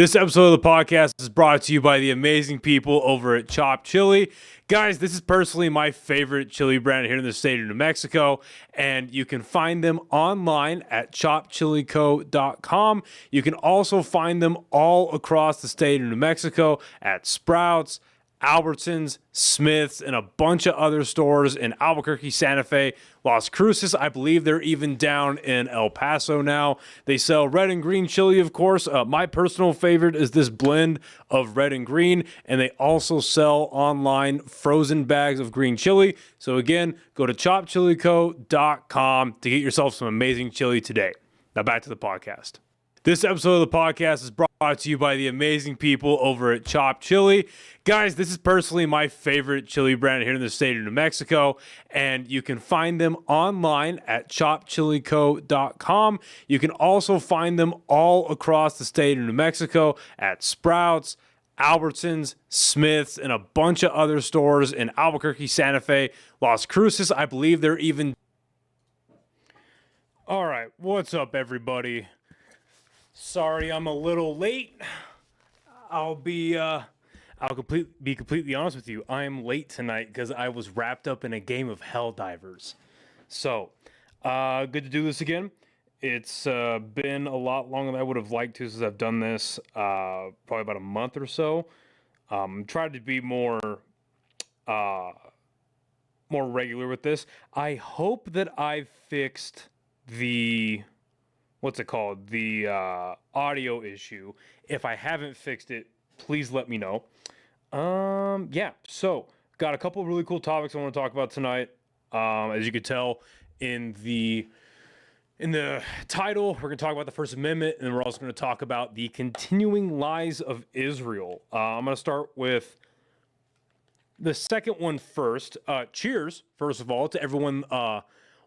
This episode of the podcast is brought to you by the amazing people over at Chop Chili. Guys, this is personally my favorite chili brand here in the state of New Mexico, and you can find them online at chopchilico.com. You can also find them all across the state of New Mexico at Sprouts, Albertsons, Smith's, and a bunch of other stores in Albuquerque, Santa Fe, Las Cruces. I believe they're even down in El Paso now. They sell red and green chili, of course. My personal favorite is this blend of red and green, and they also sell online frozen bags of green chili. So again, go to chopchilico.com to get yourself some amazing chili today. Now back to the podcast. This episode of the podcast is brought to you by the amazing people over at Chop Chili. Guys, this is personally my favorite chili brand here in the state of New Mexico, and you can find them online at chopchilico.com. You can also find them all across the state of New Mexico at Sprouts, Albertsons, Smith's, and a bunch of other stores in Albuquerque, Santa Fe, Las Cruces. I believe they're even... All right, what's up, everybody? Sorry, I'm a little late. I'll be completely honest with you. I am late tonight because I was wrapped up in a game of Helldivers. So, good to do this again. It's been a lot longer than I would have liked to since I've done this. Probably about a month or so. Tried to be more regular with this. I hope that I've fixed the... what's it called? The audio issue. If I haven't fixed it, please let me know. Yeah, so got a couple of really cool topics I want to talk about tonight. As you could tell in the title, we're going to talk about the First Amendment, and then we're also going to talk about the continuing lies of Israel. I'm going to start with the second one first. Cheers, first of all, to everyone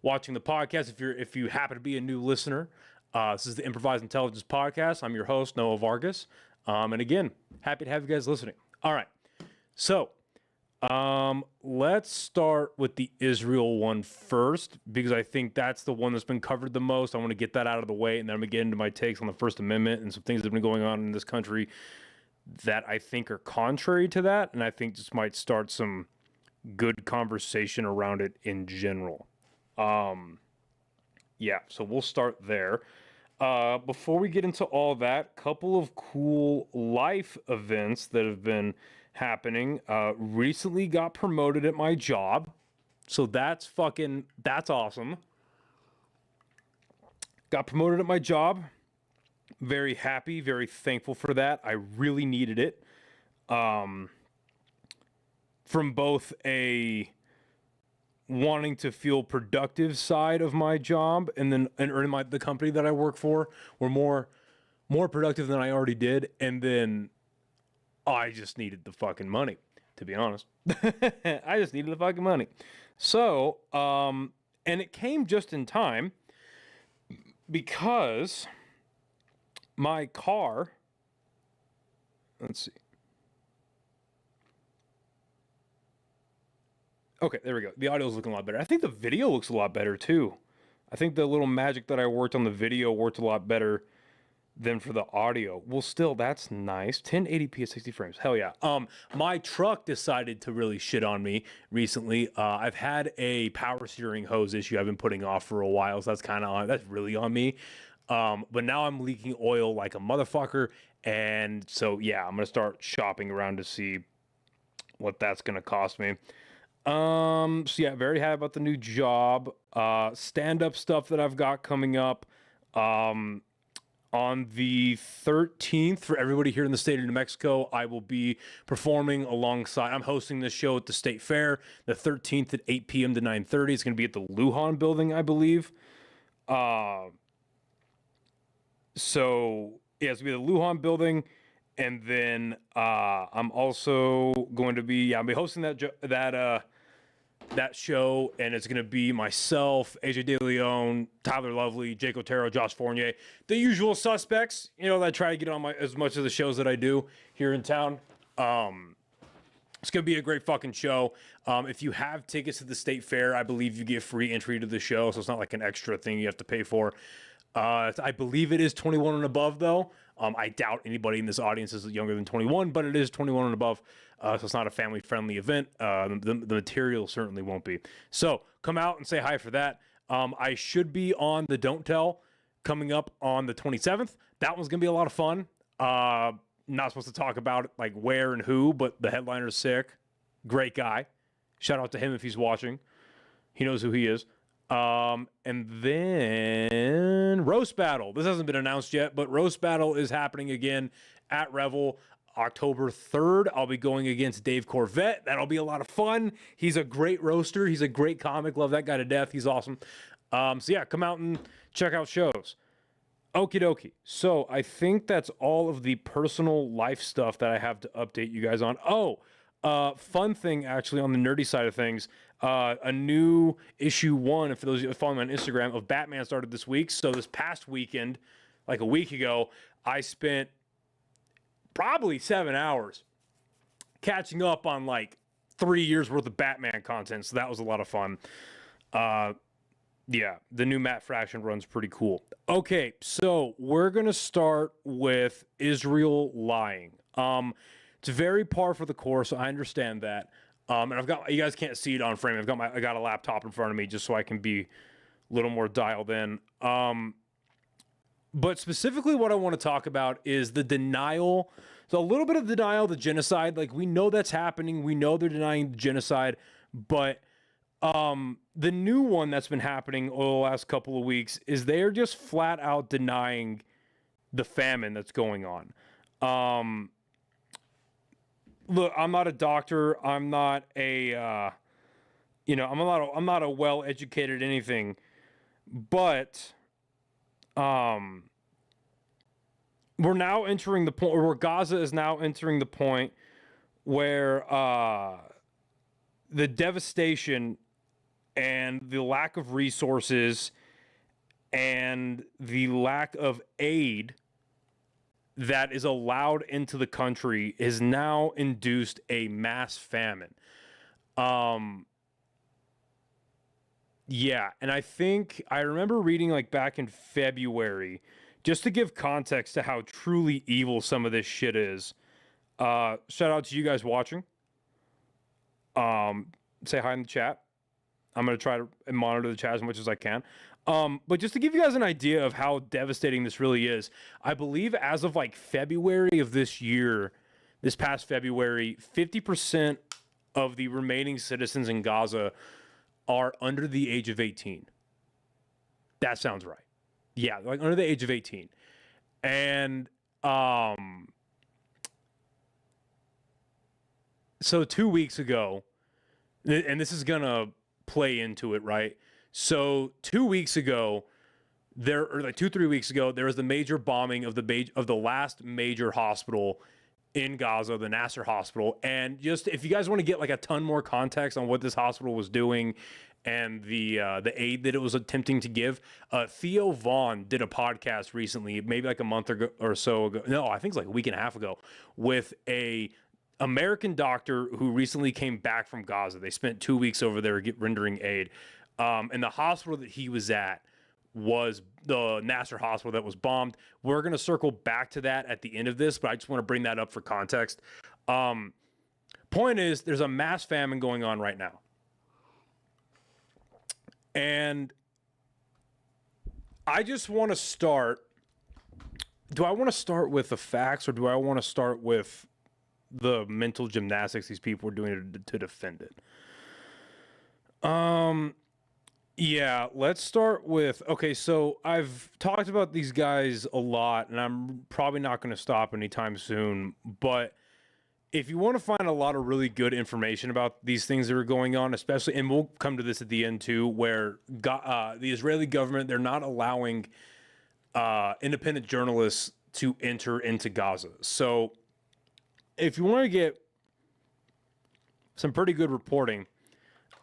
watching the podcast. If you happen to be a new listener, this is the Improvised Intelligence Podcast. I'm your host, Noah Vargas. And again, happy to have you guys listening. All right. So, let's start with the Israel one first, because I think that's the one that's been covered the most. I want to get that out of the way, and then I'm going to get into my takes on the First Amendment and some things that have been going on in this country that I think are contrary to that, and I think just might start some good conversation around it in general. Yeah, so we'll start there. Before we get into all that, couple of cool life events that have been happening. Recently got promoted at my job. So that's awesome. Got promoted at my job. Very happy, very thankful for that. I really needed it. From both a wanting to feel productive side of my job, and the company that I work for were more productive than I already did, and then I just needed the fucking money, to be honest. I just needed the fucking money. So, and it came just in time because my car, let's see. Okay, there we go. The audio's looking a lot better. I think the video looks a lot better, too. I think the little magic that I worked on the video worked a lot better than for the audio. Well, still, that's nice. 1080p at 60 frames. Hell yeah. My truck decided to really shit on me recently. I've had a power steering hose issue I've been putting off for a while, so that's really on me. But now I'm leaking oil like a motherfucker, and so, yeah, I'm going to start shopping around to see what that's going to cost me. So yeah, very happy about the new job. Stand-up stuff that I've got coming up. On the 13th, for everybody here in the state of New Mexico, I will be performing alongside. I'm hosting this show at the State Fair, the 13th at 8 p.m. to 9:30. It's going to be at the Lujan building, I believe. So yeah, it's going to be the Lujan building. And then I'm also going to be hosting that show, and it's going to be myself, AJ De Leon, Tyler Lovely, Jake Otero, Josh Fournier, the usual suspects, that I try to get on as much of the shows that I do here in town. It's going to be a great fucking show. If you have tickets to the State Fair, I believe you get free entry to the show, so it's not like an extra thing you have to pay for. I believe it is 21 and above, though. I doubt anybody in this audience is younger than 21, but it is 21 and above, so it's not a family-friendly event. The material certainly won't be. So come out and say hi for that. I should be on the Don't Tell coming up on the 27th. That one's going to be a lot of fun. Not supposed to talk about like where and who, but the headliner's sick. Great guy. Shout out to him if he's watching. He knows who he is. And then Roast Battle. This hasn't been announced yet, but Roast Battle is happening again at Revel October 3rd. I'll be going against Dave Corvette. That'll be a lot of fun. He's a great roaster. He's a great comic. Love that guy to death. He's awesome. So yeah, come out and check out shows. Okie dokie. So I think that's all of the personal life stuff that I have to update you guys on. Fun thing actually on the nerdy side of things. A new issue 1, for those of you following me on Instagram, of Batman started this week. So this past weekend, like a week ago, I spent probably 7 hours catching up on like 3 years worth of Batman content. So that was a lot of fun. Yeah, the new Matt Fraction run's pretty cool. Okay, so we're going to start with Israel lying. It's very par for the course, so I understand that. And I've got, you guys can't see it on frame. I got a laptop in front of me just so I can be a little more dialed in. But specifically what I want to talk about is the denial. So a little bit of denial, the genocide. Like, we know that's happening. We know they're denying the genocide, but the new one that's been happening over the last couple of weeks is they're just flat out denying the famine that's going on. Look, I'm not a doctor. I'm not a, I'm not a well-educated anything, but, we're now entering the point where Gaza is now entering the point where, the devastation and the lack of resources and the lack of aid that is allowed into the country is now induced a mass famine. Yeah, and I think I remember reading like back in February, just to give context to how truly evil some of this shit is. Shout out to you guys watching. Say hi in the chat. I'm going to try to monitor the chat as much as I can. But just to give you guys an idea of how devastating this really is, I believe as of like February of this year, this past February, 50% of the remaining citizens in Gaza are under the age of 18. That sounds right. Yeah, like under the age of 18. And so 2 weeks ago, and this is going to play into it, right? So 2 weeks ago, or like 2-3 weeks ago, there was the major bombing of the last major hospital in Gaza, the Nasser hospital. And just if you guys want to get like a ton more context on what this hospital was doing and the aid that it was attempting to give, Theo Vaughn did a podcast recently, maybe like a month ago or so ago. No, I think it's like a week and a half ago, with a American doctor who recently came back from Gaza. They spent 2 weeks over there rendering aid. And the hospital that he was at was the Nasser hospital that was bombed. We're going to circle back to that at the end of this, but I just want to bring that up for context. Point is, there's a mass famine going on right now. And I just want to start. Do I want to start with the facts, or do I want to start with the mental gymnastics these people are doing to defend it? Yeah, let's start with, okay, so I've talked about these guys a lot, and I'm probably not going to stop anytime soon, but if you want to find a lot of really good information about these things that are going on, especially, and we'll come to this at the end too, where the Israeli government, they're not allowing independent journalists to enter into Gaza. So if you want to get some pretty good reporting,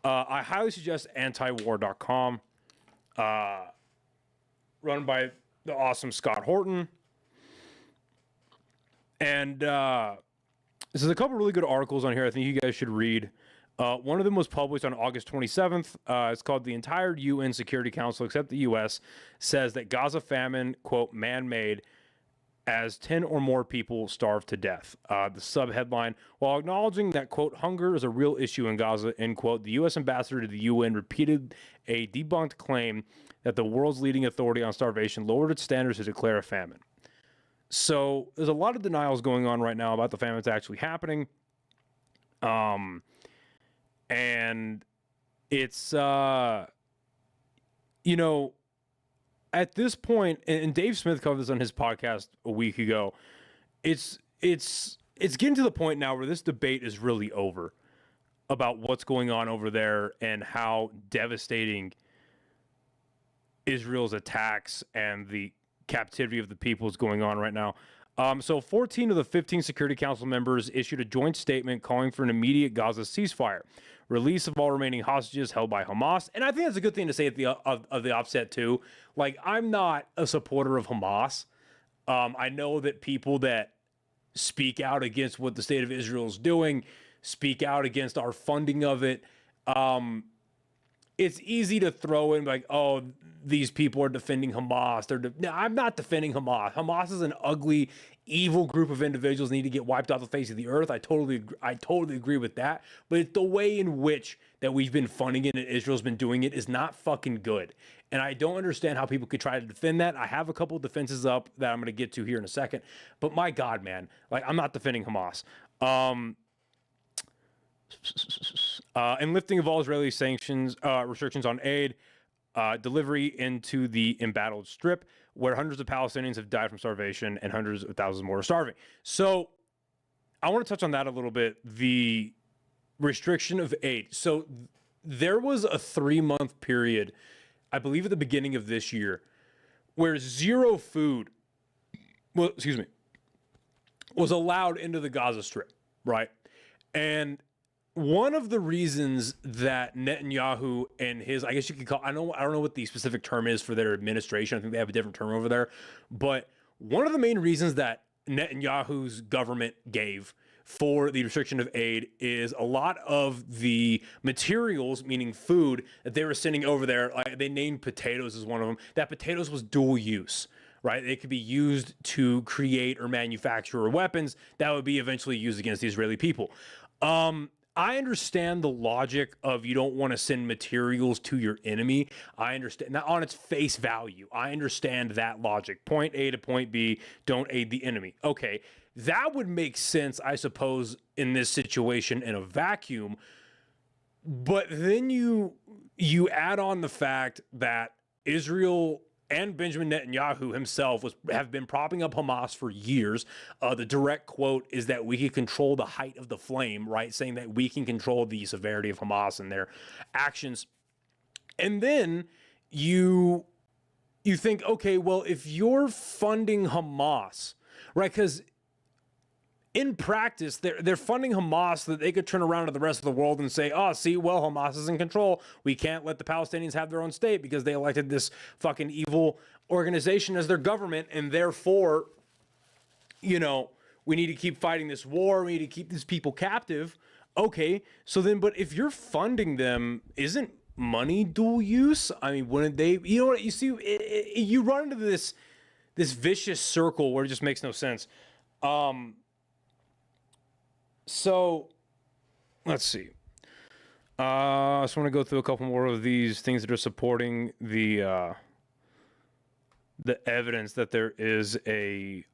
I highly suggest antiwar.com, run by the awesome Scott Horton. And there's a couple really good articles on here I think you guys should read. One of them was published on August 27th. It's called "The Entire UN Security Council, except the U.S., says that Gaza famine, quote, man-made, as 10 or more people starve to death." The subheadline, while acknowledging that, quote, hunger is a real issue in Gaza, end quote, the U.S. ambassador to the UN repeated a debunked claim that the world's leading authority on starvation lowered its standards to declare a famine. So there's a lot of denials going on right now about the famine that's actually happening. And it's, at this point, and Dave Smith covered this on his podcast a week ago, it's getting to the point now where this debate is really over about what's going on over there and how devastating Israel's attacks and the captivity of the people is going on right now. So 14 of the 15 Security Council members issued a joint statement calling for an immediate Gaza ceasefire, release of all remaining hostages held by Hamas. And I think that's a good thing to say at the of the offset too. Like, I'm not a supporter of Hamas. I know that people that speak out against what the state of Israel is doing, speak out against our funding of it. It's easy to throw in like, oh, these people are defending Hamas. No, I'm not defending Hamas. Hamas is an ugly, evil group of individuals that need to get wiped off the face of the earth. I totally agree with that. But it's the way in which that we've been funding it and Israel's been doing it is not fucking good. And I don't understand how people could try to defend that. I have a couple of defenses up that I'm going to get to here in a second. But my God, man, like, I'm not defending Hamas. And lifting of all Israeli sanctions, restrictions on aid, delivery into the embattled strip, where hundreds of Palestinians have died from starvation and hundreds of thousands more are starving. So I want to touch on that a little bit. The restriction of aid. So there was a 3-month period, I believe at the beginning of this year, where zero food, was allowed into the Gaza Strip, right? And one of the reasons that Netanyahu and his, I guess you could call, I don't know what the specific term is for their administration. I think they have a different term over there. But one of the main reasons that Netanyahu's government gave for the restriction of aid is a lot of the materials, meaning food, that they were sending over there. Like, they named potatoes as one of them. That potatoes was dual use, right? It could be used to create or manufacture weapons that would be eventually used against the Israeli people. I understand the logic of you don't want to send materials to your enemy. I understand that on its face value. I understand that logic. Point A to point B, don't aid the enemy. Okay, that would make sense, I suppose, in this situation in a vacuum. But then you add on the fact that Israel and Benjamin Netanyahu himself have been propping up Hamas for years. The direct quote is that we can control the height of the flame, right? Saying that we can control the severity of Hamas and their actions. And then you think, okay, well, if you're funding Hamas, right? Because in practice, they're funding Hamas so that they could turn around to the rest of the world and say, oh, see, well, Hamas is in control. We can't let the Palestinians have their own state because they elected this fucking evil organization as their government. And therefore, we need to keep fighting this war. We need to keep these people captive. Okay, so then, but if you're funding them, isn't money dual use? I mean, wouldn't they, you know what, you see, you run into this vicious circle where it just makes no sense. So, let's see. I just want to go through a couple more of these things that are supporting the evidence that there is a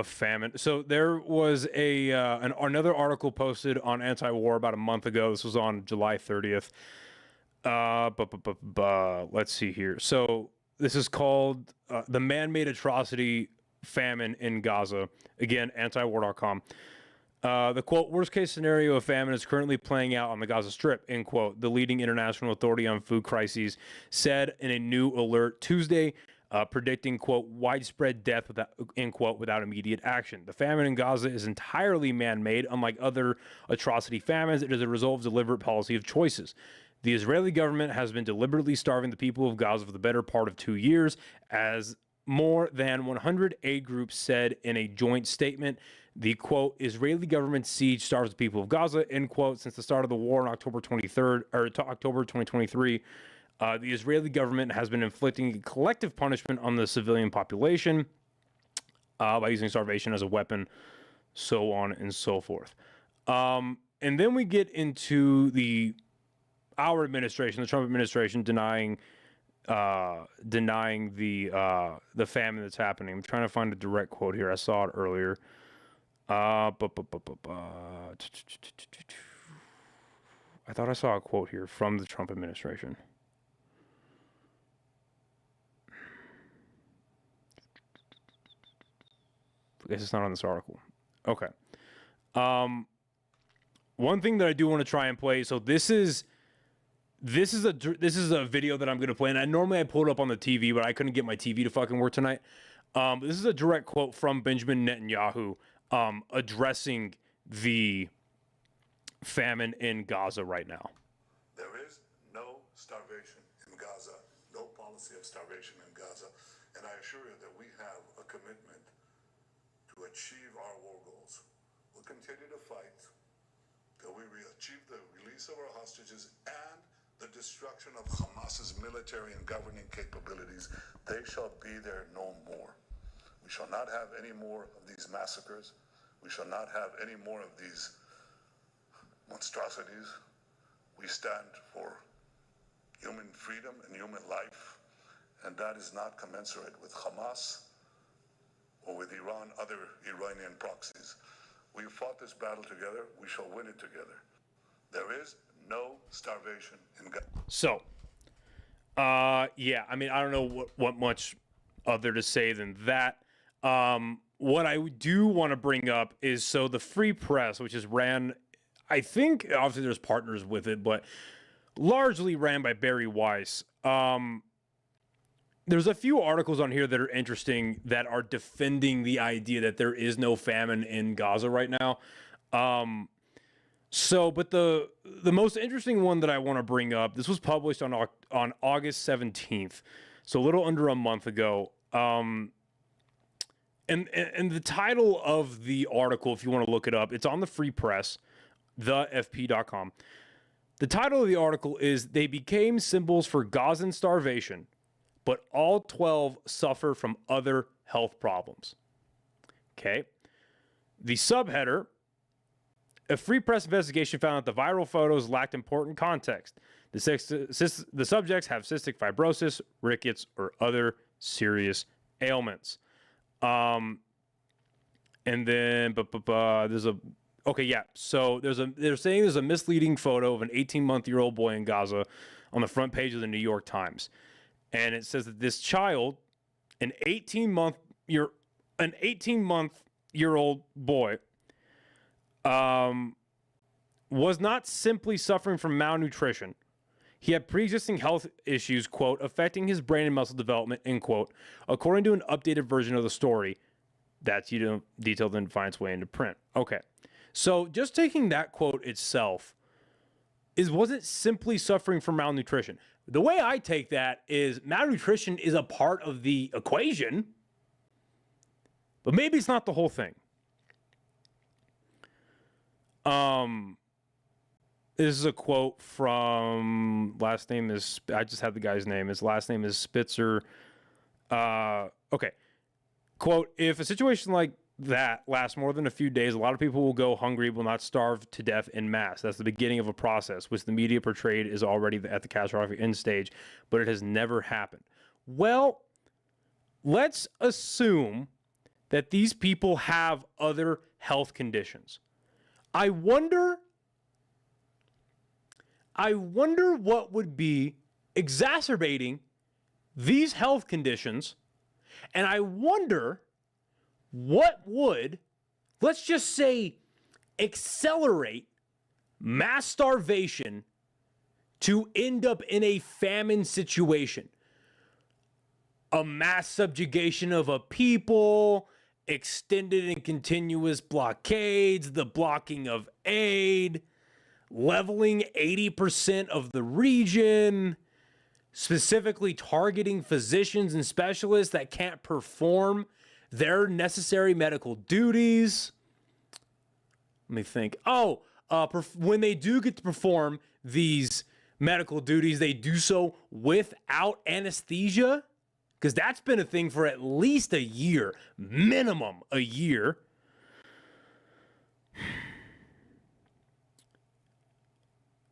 famine. So there was another article posted on Anti-War about a month ago. This was on July 30th. Let's see here. So this is called The Man-Made Atrocity Famine in Gaza. Again, antiwar.com. The quote, worst case scenario of famine is currently playing out on the Gaza Strip, end quote. The leading international authority on food crises said in a new alert Tuesday, predicting, quote, widespread death without, end quote, without immediate action. The famine in Gaza is entirely man-made. Unlike other atrocity famines, it is a result of deliberate policy of choices. The Israeli government has been deliberately starving the people of Gaza for the better part of 2 years, as more than 100 aid groups said in a joint statement. The quote, Israeli government siege starves the people of Gaza, end quote. Since the start of the war on October 23rd, or October 2023, the Israeli government has been inflicting collective punishment on the civilian population by using starvation as a weapon, so on and so forth. And then we get into our administration, the Trump administration, denying the famine that's happening. I'm trying to find a direct quote here. I saw it earlier. I thought I saw a quote here from the Trump administration. I guess it's not on this article. Okay. One thing that I do want to try and play. So this is a video that I'm going to play, and normally I pull it up on the TV, but I couldn't get my TV to fucking work tonight. This is a direct quote from Benjamin Netanyahu addressing the famine in Gaza right now. There is no starvation in Gaza, no policy of starvation in Gaza, and I assure you that we have a commitment to achieve our war goals. We'll continue to fight till we achieve the release of our hostages and the destruction of Hamas's military and governing capabilities. They shall be there no more. We shall not have any more of these massacres. We shall not have any more of these monstrosities. We stand for human freedom and human life, and that is not commensurate with Hamas or with Iran, other Iranian proxies. We fought this battle together. We shall win it together. There is no starvation in Gaza. So, yeah, I mean, I don't know what much other to say than that. What I do want to bring up is, so the Free Press, which is ran, I think, obviously there's partners with it, but largely ran by Barry Weiss. There's a few articles on here that are interesting that are defending the idea that there is no famine in Gaza right now. But the most interesting one that I want to bring up, this was published on August 17th, so a little under a month ago. And the title of the article, if you want to look it up, it's on the Free Press, thefp.com. The title of the article is, They Became Symbols for Gazan Starvation, but all 12 suffer from other health problems. Okay. The subheader, a Free Press investigation found that the viral photos lacked important context. The subjects have cystic fibrosis, rickets, or other serious ailments. And then, there's a, okay, yeah. So they're saying there's a misleading photo of an 18-month-old boy in Gaza on the front page of the New York Times. And it says that this child, an 18-month-old boy, was not simply suffering from malnutrition. He had pre-existing health issues, quote, affecting his brain and muscle development, end quote, according to an updated version of the story that's detailed and find its way into print. Okay. So just taking that quote itself wasn't simply suffering from malnutrition. The way I take that is malnutrition is a part of the equation, but maybe it's not the whole thing. This is a quote from, last name is, I just had the guy's name. His last name is Spitzer. Okay. Quote, if a situation like that lasts more than a few days, a lot of people will go hungry, will not starve to death en masse. That's the beginning of a process, which the media portrayed is already at the catastrophic end stage, but it has never happened. Well, let's assume that these people have other health conditions. I wonder what would be exacerbating these health conditions, and I wonder what would, let's just say, accelerate mass starvation to end up in a famine situation. A mass subjugation of a people, extended and continuous blockades, the blocking of aid, leveling 80% of the region, specifically targeting physicians and specialists that can't perform their necessary medical duties. Let me think. When they do get to perform these medical duties, they do so without anesthesia, because that's been a thing for at least a year, minimum a year.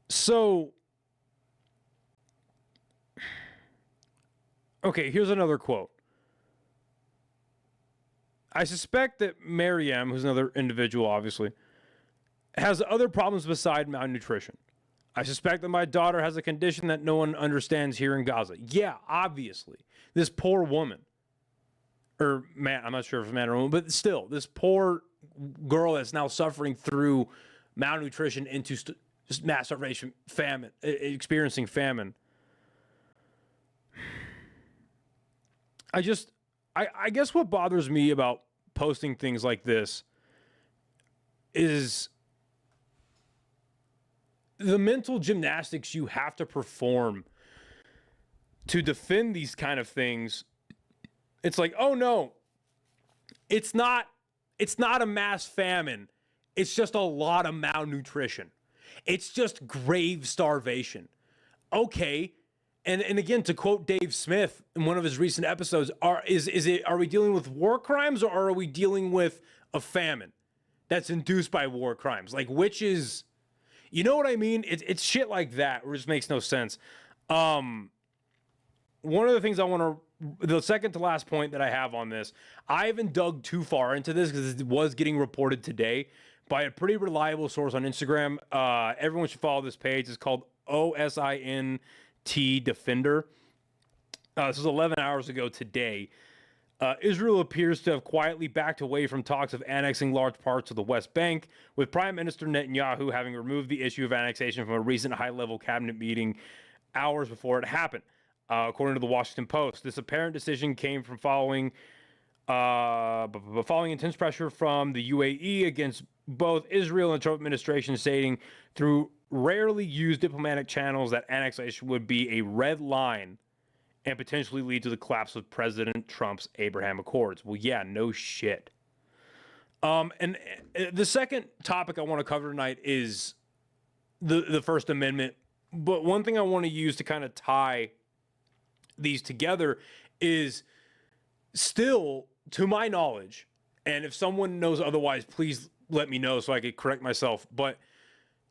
So, okay, here's another quote. I suspect that Maryam, who's another individual, obviously, has other problems beside malnutrition. I suspect that my daughter has a condition that no one understands here in Gaza. Yeah, obviously. This poor woman, or man, I'm not sure if it's man or woman, but still, this poor girl that's now suffering through malnutrition into just mass starvation, famine, experiencing famine. I guess what bothers me about posting things like this is the mental gymnastics you have to perform to defend these kind of things. It's like, oh no, it's not a mass famine. It's just a lot of malnutrition. It's just grave starvation. Okay. And again, to quote Dave Smith in one of his recent episodes, are we dealing with war crimes, or are we dealing with a famine that's induced by war crimes? Like, which is, you know what I mean? It's shit like that where it just makes no sense. One of the things the second to last point that I have on this, I haven't dug too far into this because it was getting reported today by a pretty reliable source on Instagram. Everyone should follow this page. It's called OSINT Defender. This was 11 hours ago today. Israel appears to have quietly backed away from talks of annexing large parts of the West Bank, with Prime Minister Netanyahu having removed the issue of annexation from a recent high-level cabinet meeting hours before it happened. According to the Washington Post, this apparent decision came from following intense pressure from the UAE against both Israel and the Trump administration, stating through rarely used diplomatic channels that annexation would be a red line and potentially lead to the collapse of President Trump's Abraham Accords. Well, yeah, no shit. And the second topic I want to cover tonight is the First Amendment. But one thing I want to use to kind of tie these together is still, to my knowledge, and if someone knows otherwise, please let me know so I could correct myself, but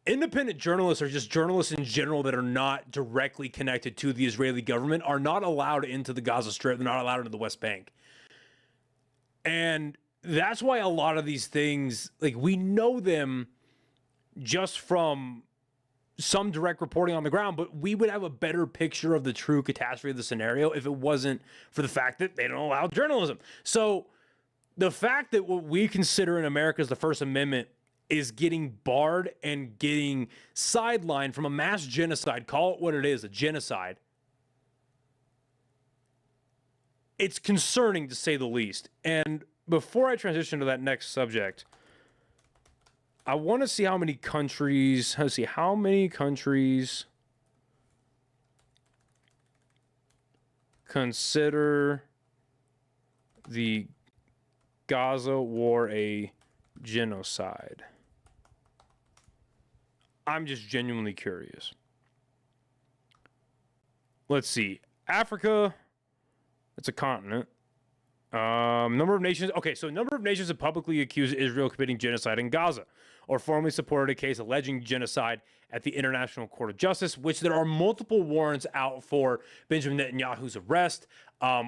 independent journalists, or just journalists in general that are not directly connected to the Israeli government, are not allowed into the Gaza Strip. They're not allowed into the West Bank. And that's why a lot of these things, like, we know them just from some direct reporting on the ground, but we would have a better picture of the true catastrophe of the scenario if it wasn't for the fact that they don't allow journalism. So the fact that what we consider in America as the First Amendment is getting barred and getting sidelined from a mass genocide, call it what it is, a genocide, it's concerning to say the least. And before I transition to that next subject, I want to see how many countries, consider the Gaza war a genocide. I'm just genuinely curious. Let's see. Africa, it's a continent. Number of nations. Okay, so a number of nations have publicly accused Israel of committing genocide in Gaza, or formally supported a case alleging genocide at the International Court of Justice, which there are multiple warrants out for Benjamin Netanyahu's arrest,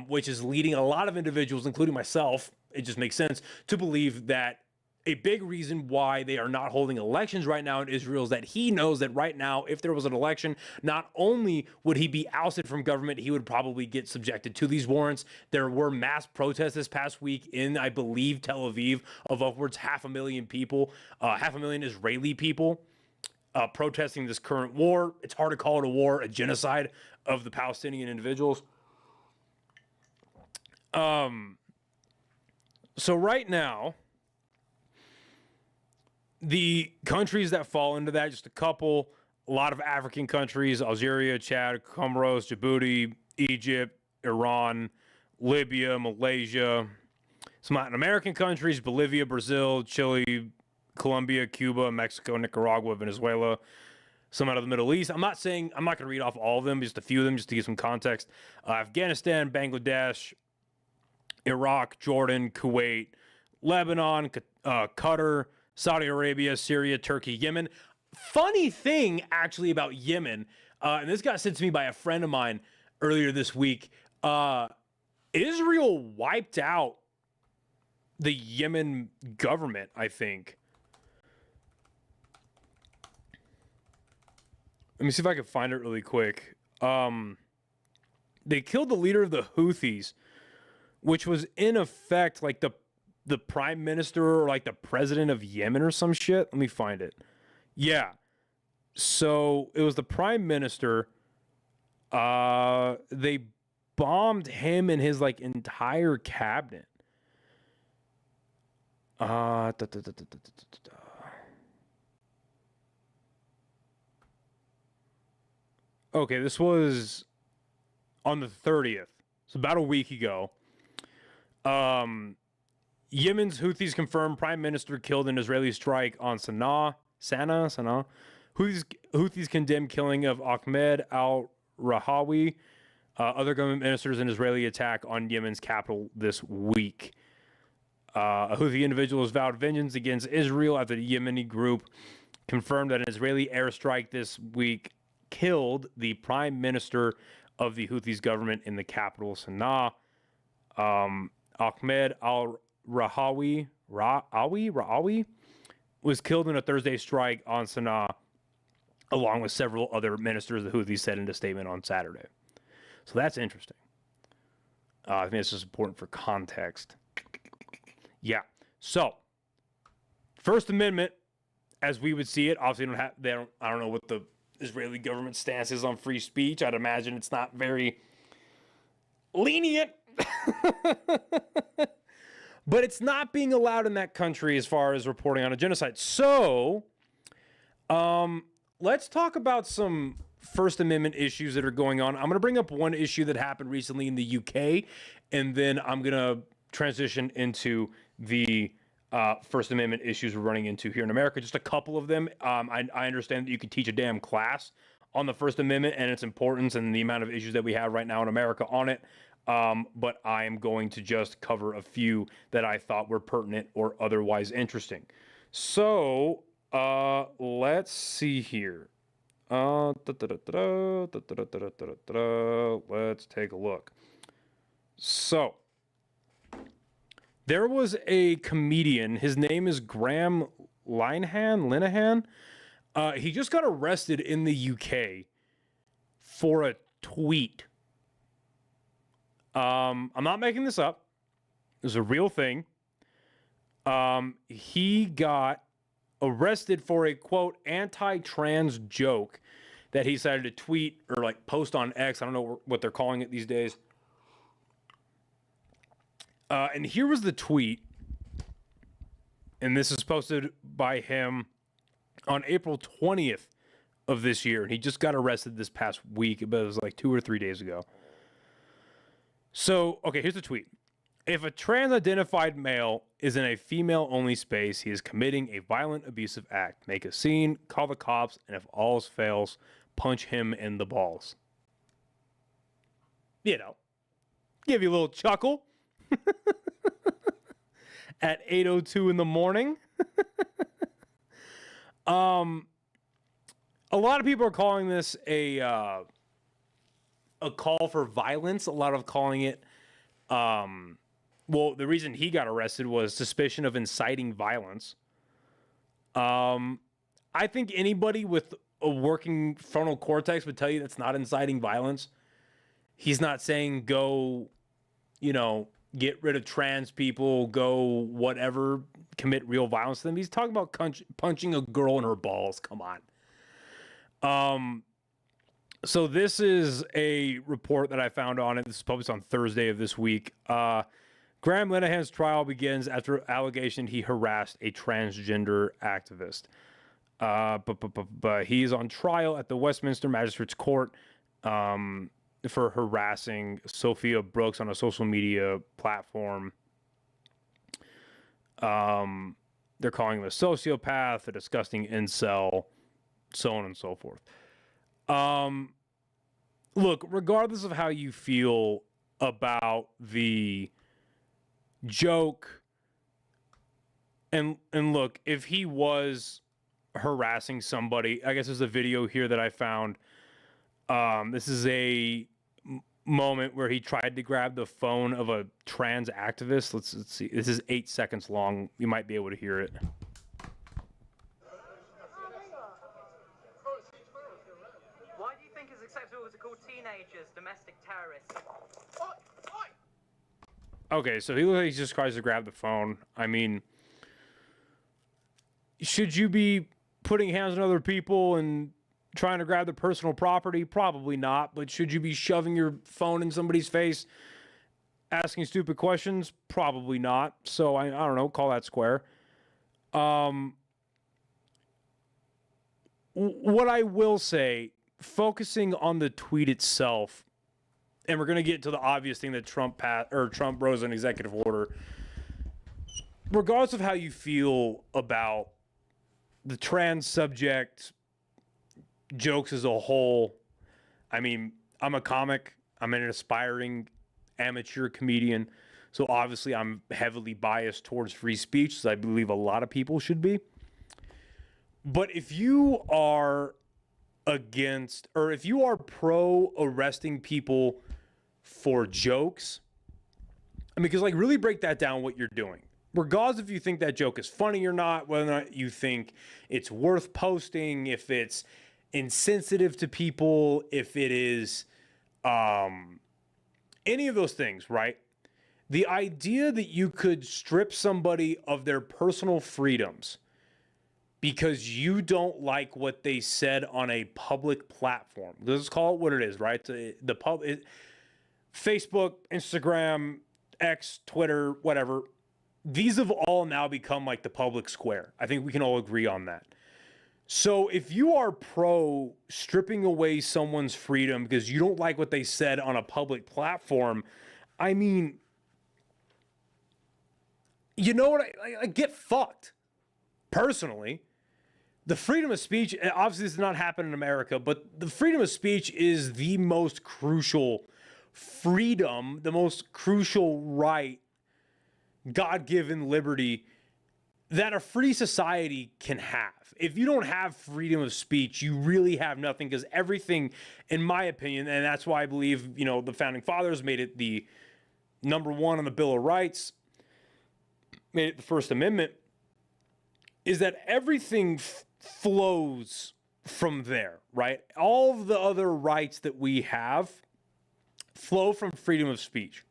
which is leading a lot of individuals, including myself, it just makes sense, to believe that a big reason why they are not holding elections right now in Israel is that he knows that right now, if there was an election, not only would he be ousted from government, he would probably get subjected to these warrants. There were mass protests this past week in, I believe, Tel Aviv of upwards 500,000 people, 500,000 Israeli people protesting this current war. It's hard to call it a war, a genocide of the Palestinian individuals. So right now, the countries that fall into that, just a couple, A lot of African countries: Algeria, Chad, Comoros, Djibouti, Egypt, Iran, Libya, Malaysia. Some Latin American countries: Bolivia, Brazil, Chile, Colombia, Cuba, Mexico, Nicaragua, Venezuela. Some out of the Middle East. I'm not going to read off all of them, just a few of them, just to give some context. Afghanistan, Bangladesh, Iraq, Jordan, Kuwait, Lebanon, Qatar, Saudi Arabia, Syria, Turkey, Yemen. Funny thing, actually, about Yemen, and this got sent to me by a friend of mine earlier this week. Israel wiped out the Yemen government, I think. Let me see if I can find it really quick. They killed the leader of the Houthis, which was in effect like the prime minister or like the president of Yemen or some shit. Let me find it. Yeah. So it was the prime minister. They bombed him and his like entire cabinet. Okay, this was on the 30th. So about a week ago. Yemen's Houthis confirmed prime minister killed in Israeli strike on Sana'a. Houthis condemned killing of Ahmed al-Rahawi. Other government ministers in Israeli attack on Yemen's capital this week. A Houthi individual has vowed vengeance against Israel after the Yemeni group confirmed that an Israeli airstrike this week killed the prime minister of the Houthis government in the capital, Sana'a. Ahmed al-Rahawi was killed in a Thursday strike on Sana'a, along with several other ministers, the Houthis said in a statement on Saturday. So that's interesting. I think it's just important for context. Yeah. So, First Amendment, as we would see it, obviously I don't know what the Israeli government stance is on free speech. I'd imagine it's not very lenient. But it's not being allowed in that country as far as reporting on a genocide. So, let's talk about some First Amendment issues that are going on. I'm going to bring up one issue that happened recently in the UK, and then I'm going to transition into the First Amendment issues we're running into here in America. Just a couple of them. I understand that you could teach a damn class on the First Amendment and its importance and the amount of issues that we have right now in America on it. But I am going to just cover a few that I thought were pertinent or otherwise interesting. So, let's see here. Let's take a look. So, there was a comedian. His name is Graham Linehan. He just got arrested in the UK for a tweet. I'm not making this up. It's a real thing. He got arrested for a, quote, anti-trans joke that he decided to tweet or like post on X. I don't know what they're calling it these days. And here was the tweet. And this is posted by him on April 20th of this year. And he just got arrested this past week, but it was like 2 or 3 days ago. So, okay, here's the tweet. If a trans-identified male is in a female-only space, he is committing a violent, abusive act. Make a scene, call the cops, and if all else fails, punch him in the balls. You know, give you a little chuckle at 8:02 in the morning. A lot of people are calling this a call for violence. A lot of calling it, well, the reason he got arrested was suspicion of inciting violence. I think anybody with a working frontal cortex would tell you that's not inciting violence. He's not saying go, get rid of trans people, go whatever, commit real violence to them. He's talking about punching a girl in her balls. Come on. So this is a report that I found on it. This is published on Thursday of this week. Graham Linehan's trial begins after allegation he harassed a transgender activist. But he's on trial at the Westminster Magistrates Court for harassing Sophia Brooks on a social media platform. They're calling him a sociopath, a disgusting incel, so on and so forth. Look, regardless of how you feel about the joke, and look, if he was harassing somebody, I guess there's a video here that I found. This is a moment where he tried to grab the phone of a trans activist. Let's see. This is 8 seconds long. You might be able to hear it. Why do you think it's acceptable to call teenagers domestic terrorists? Okay, so he looks like he just tries to grab the phone. I mean, should you be putting hands on other people and trying to grab their personal property? Probably not. But should you be shoving your phone in somebody's face, asking stupid questions? Probably not. So I don't know. Call that square. What I will say, focusing on the tweet itself, and we're going to get to the obvious thing that Trump wrote an executive order. Regardless of how you feel about the trans subject, jokes as a whole, I mean, I'm a comic. I'm an aspiring amateur comedian. So obviously I'm heavily biased towards free speech, as I believe a lot of people should be. But if you are against, or if you are pro arresting people for jokes, I mean, because like really break that down what you're doing. Regardless if you think that joke is funny or not, whether or not you think it's worth posting, if it's insensitive to people, if it is any of those things, right? The idea that you could strip somebody of their personal freedoms because you don't like what they said on a public platform. Let's call it what it is, right? Facebook, Instagram, X, Twitter, whatever. These have all now become like the public square. I think we can all agree on that. So if you are pro stripping away someone's freedom because you don't like what they said on a public platform, I mean, you know what? I get fucked. Personally, the freedom of speech, obviously this does not happen in America, but the freedom of speech is the most crucial freedom, the most crucial right, God-given liberty that a free society can have. If you don't have freedom of speech, you really have nothing, because everything, in my opinion, and that's why I believe, the founding fathers made it the number one on the Bill of Rights, made it the First Amendment, is that everything flows from there, right? All of the other rights that we have flow from freedom of speech.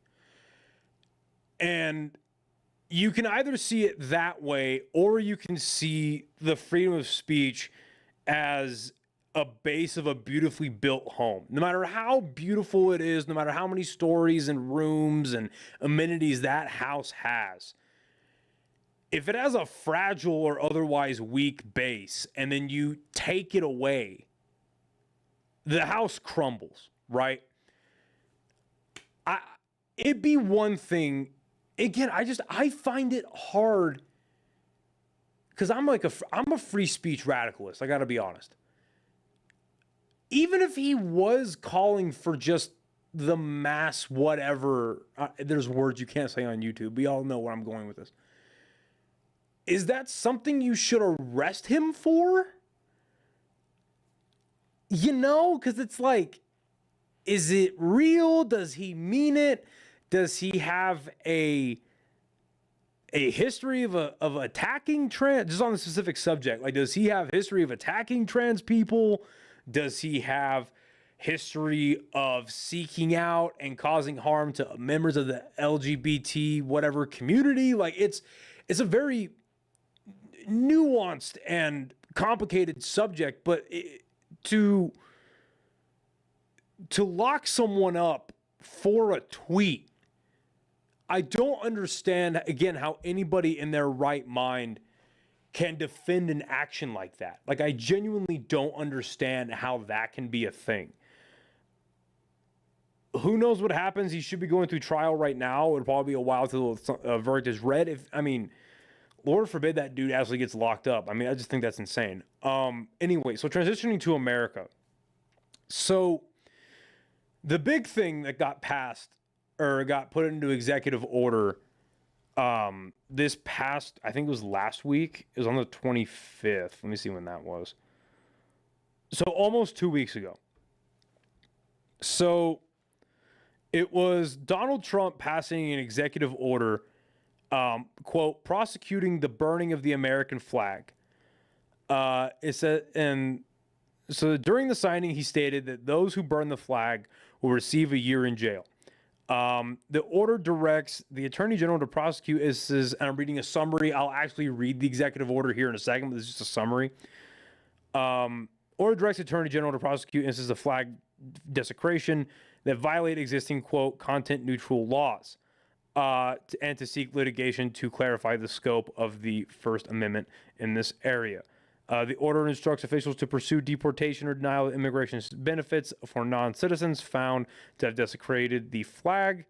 And you can either see it that way, or you can see the freedom of speech as a base of a beautifully built home. No matter how beautiful it is, no matter how many stories and rooms and amenities that house has, if it has a fragile or otherwise weak base and then you take it away, the house crumbles, right? It'd be one thing. Again, I find it hard because I'm a free speech radicalist. I got to be honest. Even if he was calling for just the mass whatever, there's words you can't say on YouTube. We all know where I'm going with this. Is that something you should arrest him for? Because it's like, is it real? Does he mean it? Does he have a history of attacking trans, just on the specific subject? Like, does he have history of attacking trans people? Does he have history of seeking out and causing harm to members of the LGBT whatever community? Like, it's a very nuanced and complicated subject, but to lock someone up for a tweet, I don't understand, again, how anybody in their right mind can defend an action like that. Like, I genuinely don't understand how that can be a thing. Who knows what happens? He should be going through trial right now. It'll probably be a while till the verdict is read. Lord forbid that dude actually gets locked up. I mean, I just think that's insane. Anyway, so transitioning to America. So the big thing that got passed or got put into executive order this past, I think it was last week. It was on the 25th. Let me see when that was. So almost 2 weeks ago. So it was Donald Trump passing an executive order, quote, prosecuting the burning of the American flag. It said, and so during the signing, he stated that those who burn the flag will receive a year in jail. The order directs the Attorney General to prosecute, and I'm reading a summary. I'll actually read the executive order here in a second, but this is just a summary. Order directs the Attorney General to prosecute instances of flag desecration that violate existing, quote, content-neutral laws, and to seek litigation to clarify the scope of the First Amendment in this area. The order instructs officials to pursue deportation or denial of immigration benefits for non-citizens found to have desecrated the flag.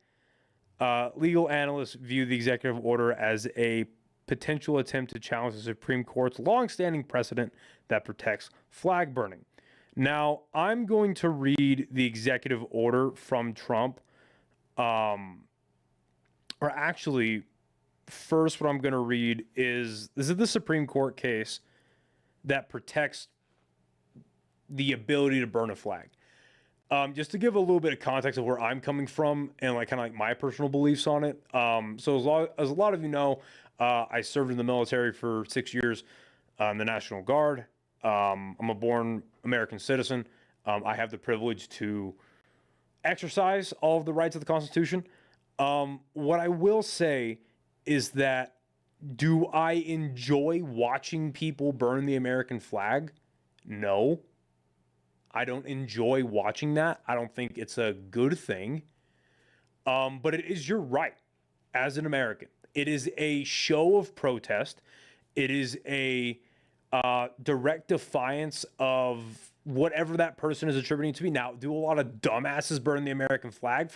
Legal analysts view the executive order as a potential attempt to challenge the Supreme Court's long-standing precedent that protects flag burning. Now, I'm going to read the executive order from Trump. Or actually, first what I'm going to read is, this is the Supreme Court case that protects the ability to burn a flag. Just to give a little bit of context of where I'm coming from and like kind of like my personal beliefs on it. So as a lot of you know, I served in the military for 6 years in the National Guard. I'm a born American citizen. I have the privilege to exercise all of the rights of the Constitution. What I will say is that, do I enjoy watching people burn the American flag? No. I don't enjoy watching that. I don't think it's a good thing. But it is your right as an American. It is a show of protest. It is a direct defiance of whatever that person is attributing to me. Now, do a lot of dumbasses burn the American flag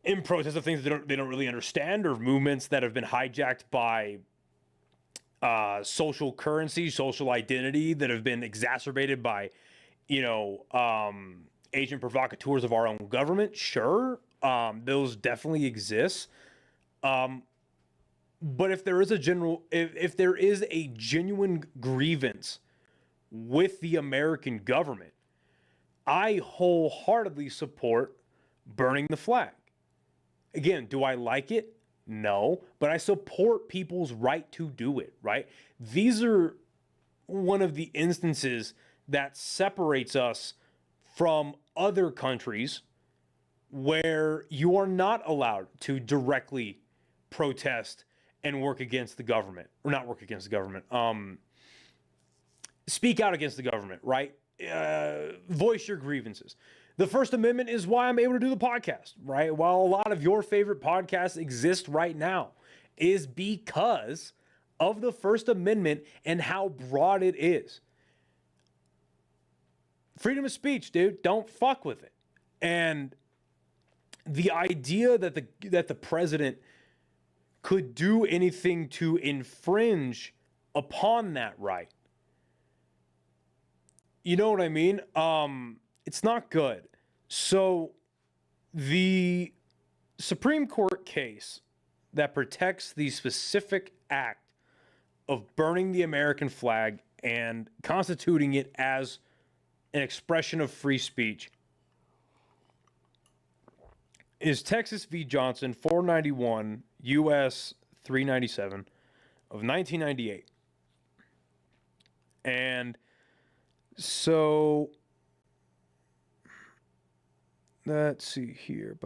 in protest of things that they don't really understand, or movements that have been hijacked by social currency, social identity, that have been exacerbated by, agent provocateurs of our own government? Sure, those definitely exist. But if there is if there is a genuine grievance with the American government, I wholeheartedly support burning the flag. Again, do I like it? No, but I support people's right to do it, right? These are one of the instances that separates us from other countries where you are not allowed to directly protest and work against the government, or not work against the government, speak out against the government, right? Voice your grievances. The First Amendment is why I'm able to do the podcast, right? While a lot of your favorite podcasts exist right now, is because of the First Amendment and how broad it is. Freedom of speech, dude. Don't fuck with it. And the idea that the president could do anything to infringe upon that right, you know what I mean? It's not good. So the Supreme Court case that protects the specific act of burning the American flag and constituting it as an expression of free speech is Texas v. Johnson, 491 U.S. 397 of 1998. And so let's see here.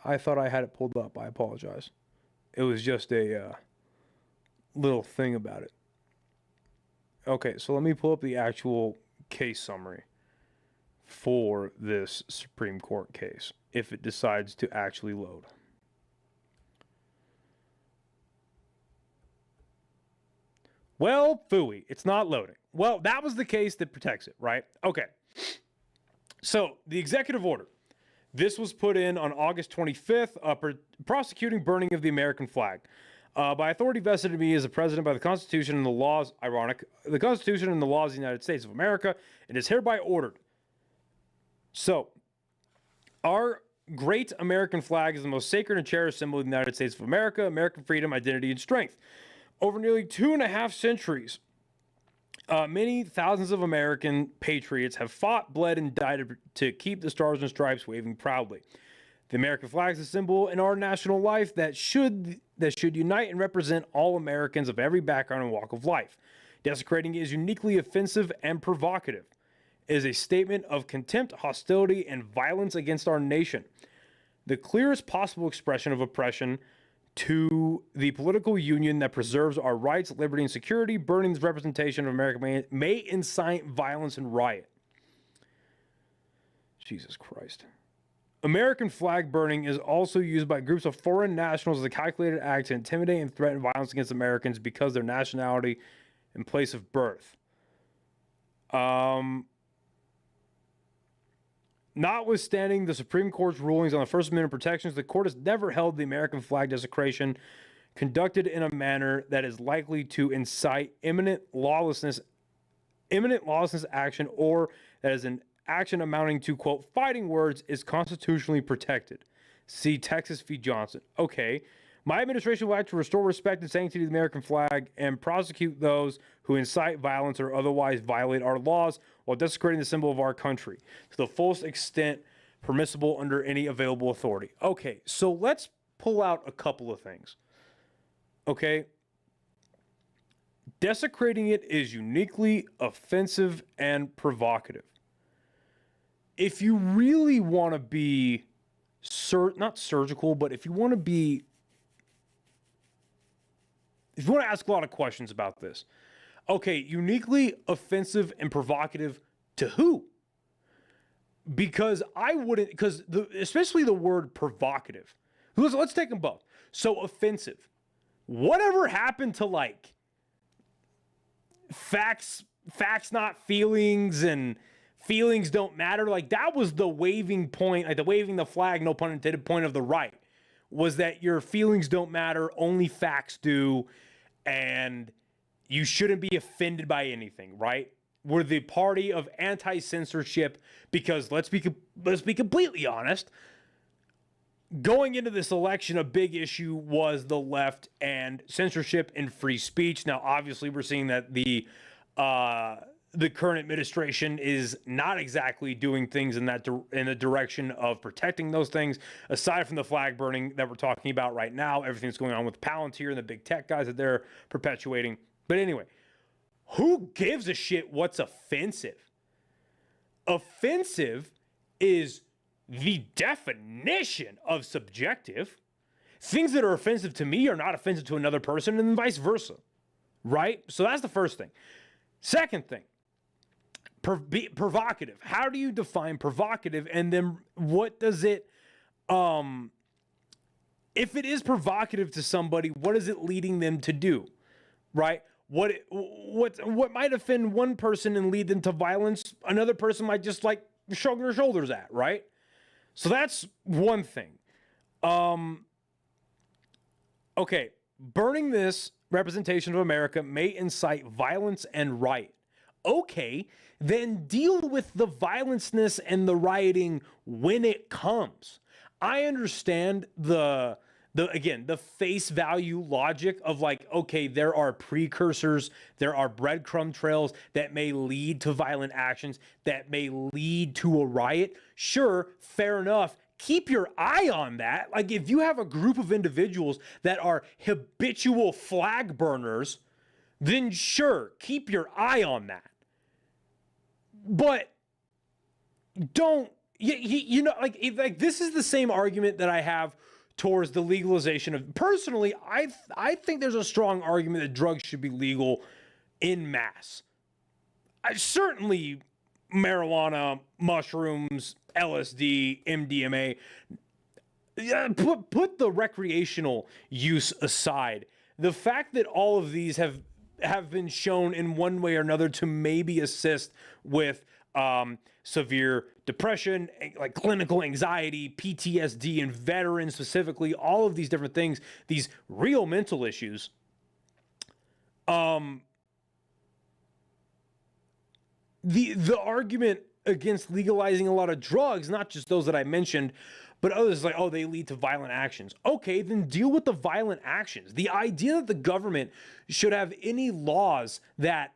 I thought I had it pulled up. I apologize. It was just a little thing about it. Okay, so let me pull up the actual case summary for this Supreme Court case, if it decides to actually load. Well, phooey, it's not loading. Well, that was the case that protects it, right? Okay. So the executive order. This was put in on August 25th, prosecuting burning of the American flag. By authority vested in me as the president by the Constitution and the laws, ironic, the Constitution and the laws of the United States of America, it is hereby ordered. So, our great American flag is the most sacred and cherished symbol of the United States of America, American freedom, identity, and strength. Over nearly 2.5 centuries, many thousands of American patriots have fought, bled, and died to keep the stars and stripes waving proudly. The American flag is a symbol in our national life that should unite and represent all Americans of every background and walk of life. Desecrating it is uniquely offensive and provocative. It is a statement of contempt, hostility, and violence against our nation. The clearest possible expression of oppression to the political union that preserves our rights, liberty, and security. Burning this representation of America may incite violence and riot. Jesus Christ. American flag burning is also used by groups of foreign nationals as a calculated act to intimidate and threaten violence against Americans because of their nationality and place of birth. Notwithstanding the Supreme Court's rulings on the First Amendment protections, the court has never held the American flag desecration conducted in a manner that is likely to incite imminent lawlessness action, or that is an action amounting to, quote, fighting words, is constitutionally protected. See Texas v. Johnson. Okay. My administration will act to restore respect and sanctity to the American flag and prosecute those who incite violence or otherwise violate our laws while desecrating the symbol of our country to the fullest extent permissible under any available authority. Okay, so let's pull out a couple of things. Okay? Desecrating it is uniquely offensive and provocative. If you really want to be, not surgical, but if you want to ask a lot of questions about this. Okay, uniquely offensive and provocative to who? Because especially the word provocative. Let's take them both. So offensive. Whatever happened to like facts not feelings, and feelings don't matter? Like that was the waving point, like the waving the flag, no pun intended, point of the right. Was that your feelings don't matter, only facts do, and you shouldn't be offended by anything, right? We're the party of anti-censorship because let's be completely honest, going into this election, a big issue was the left and censorship and free speech. Now, obviously, we're seeing that the current administration is not exactly doing things in the direction of protecting those things. Aside from the flag burning that we're talking about right now, everything that's going on with Palantir and the big tech guys that they're perpetuating. But anyway, who gives a shit what's offensive? Offensive is the definition of subjective. Things that are offensive to me are not offensive to another person, and vice versa, right? So that's the first thing. Second thing, provocative. How do you define provocative? And then what does it, if it is provocative to somebody, what is it leading them to do, right? What might offend one person and lead them to violence, another person might just like shrug their shoulders at, right? So that's one thing. Okay, burning this representation of America may incite violence and riot. Okay, then deal with the violenceness and the rioting when it comes. I understand the face value logic of like, okay, there are precursors, there are breadcrumb trails that may lead to violent actions, that may lead to a riot. Sure, fair enough. Keep your eye on that. Like if you have a group of individuals that are habitual flag burners, then sure, keep your eye on that. But don't, you know, like this is the same argument that I have towards the legalization of, personally, I think there's a strong argument that drugs should be legal in mass. Certainly marijuana, mushrooms, LSD, MDMA. Put the recreational use aside. The fact that all of these have have been shown in one way or another to maybe assist with severe depression, like clinical anxiety, PTSD, and veterans specifically, all of these different things, these real mental issues. The argument against legalizing a lot of drugs, not just those that I mentioned, but others like, oh, they lead to violent actions. Okay, then deal with the violent actions. The idea that the government should have any laws that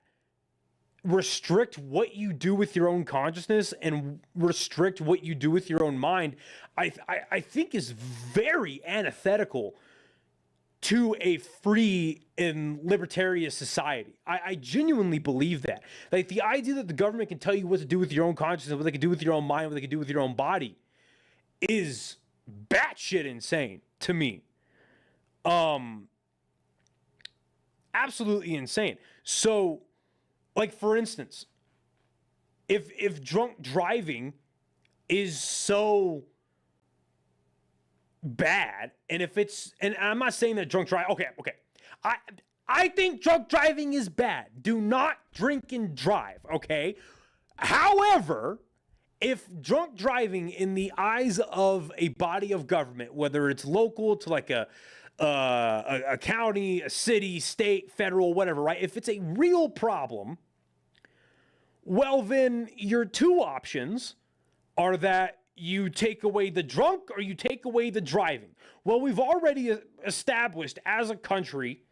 restrict what you do with your own consciousness and restrict what you do with your own mind, I think is very antithetical to a free and libertarian society. I genuinely believe that. Like, the idea that the government can tell you what to do with your own consciousness, what they can do with your own mind, what they can do with your own body is batshit insane to me. Absolutely insane. So, like, for instance, if drunk driving is so bad, and if it's, and I'm not saying that drunk driving, okay, I think drunk driving is bad. Do not drink and drive, okay? However, if drunk driving in the eyes of a body of government, whether it's local to like a county, a city, state, federal, whatever, right? If it's a real problem, well, then your two options are that you take away the drunk or you take away the driving. Well, we've already established as a country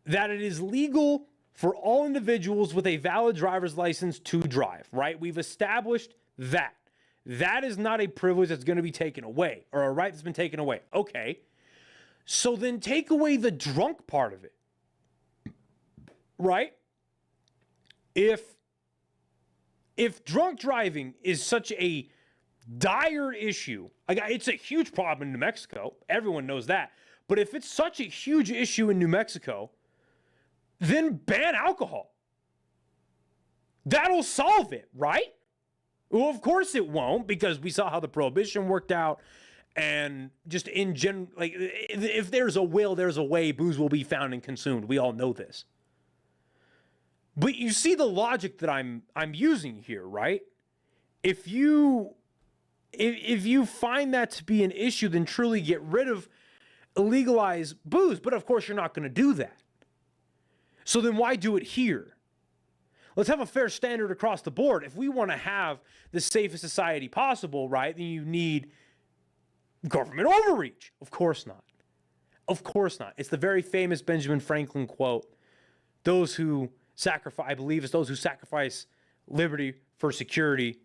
that it is legal for all individuals with a valid driver's license to drive, right? We've established that. That is not a privilege that's going to be taken away, or a right that's been taken away. Okay. So then take away the drunk part of it, right? If drunk driving is such a dire issue, like, it's a huge problem in New Mexico. Everyone knows that. But if it's such a huge issue in New Mexico, then ban alcohol. That'll solve it, right? Well, of course it won't, because we saw how the prohibition worked out. And just in general, like, if there's a will, there's a way. Booze will be found and consumed. We all know this. But you see the logic that I'm using here, right? If you find that to be an issue, then truly get rid of, legalize booze. But of course, you're not going to do that. So then why do it here? Let's have a fair standard across the board. If we want to have the safest society possible, right, then you need government overreach. Of course not. Of course not. It's the very famous Benjamin Franklin quote. Those who sacrifice, I believe it's those who sacrifice liberty for security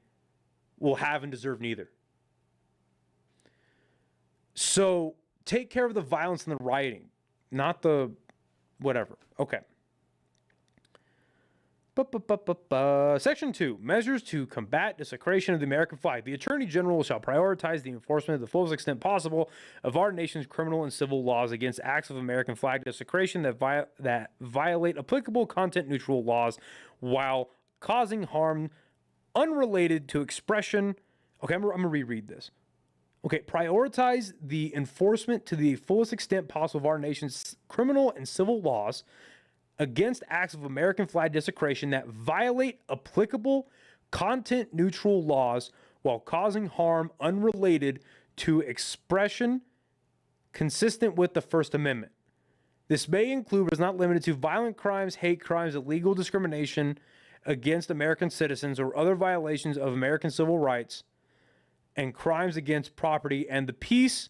will have and deserve neither. So take care of the violence and the rioting, not the whatever. Okay. Section 2, measures to combat desecration of the American flag. The Attorney General shall prioritize the enforcement to the fullest extent possible of our nation's criminal and civil laws against acts of American flag desecration that violate applicable content-neutral laws while causing harm unrelated to expression. Okay, I'm going to reread this. Okay, prioritize the enforcement to the fullest extent possible of our nation's criminal and civil laws against acts of American flag desecration that violate applicable content-neutral laws while causing harm unrelated to expression consistent with the First Amendment. This may include, but is not limited to, violent crimes, hate crimes, illegal discrimination against American citizens, or other violations of American civil rights, and crimes against property and the peace,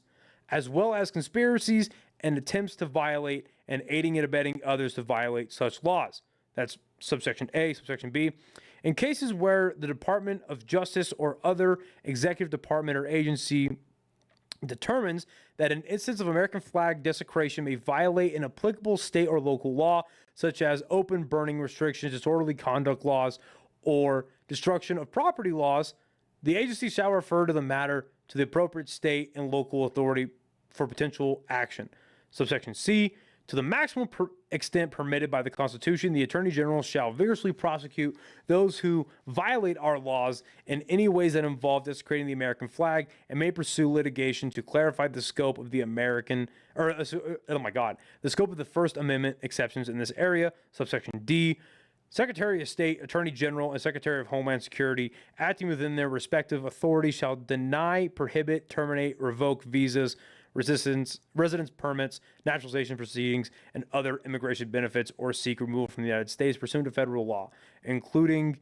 as well as conspiracies and attempts to violate and aiding and abetting others to violate such laws. That's subsection A. Subsection B. In cases where the Department of Justice or other executive department or agency determines that an instance of American flag desecration may violate an applicable state or local law, such as open burning restrictions, disorderly conduct laws, or destruction of property laws, the agency shall refer to the matter to the appropriate state and local authority for potential action. Subsection C, To the maximum extent permitted by the Constitution, the Attorney General shall vigorously prosecute those who violate our laws in any ways that involve desecrating the American flag, and may pursue litigation to clarify the scope of the the scope of the First Amendment exceptions in this area. Subsection D. Secretary of State, Attorney General, and Secretary of Homeland Security, acting within their respective authority, shall deny, prohibit, terminate, revoke visas, residence permits, naturalization proceedings, and other immigration benefits, or seek removal from the United States pursuant to federal law, including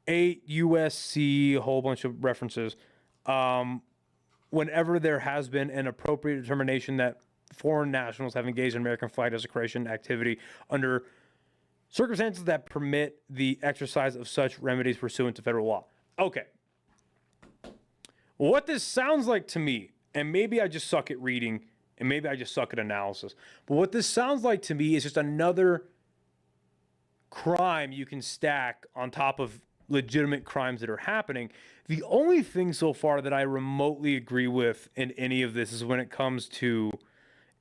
8 USC, a whole bunch of references, whenever there has been an appropriate determination that foreign nationals have engaged in American flag desecration activity under circumstances that permit the exercise of such remedies pursuant to federal law. Okay. What this sounds like to me, and maybe I just suck at reading, and maybe I just suck at analysis, but what this sounds like to me is just another crime you can stack on top of legitimate crimes that are happening. The only thing so far that I remotely agree with in any of this is when it comes to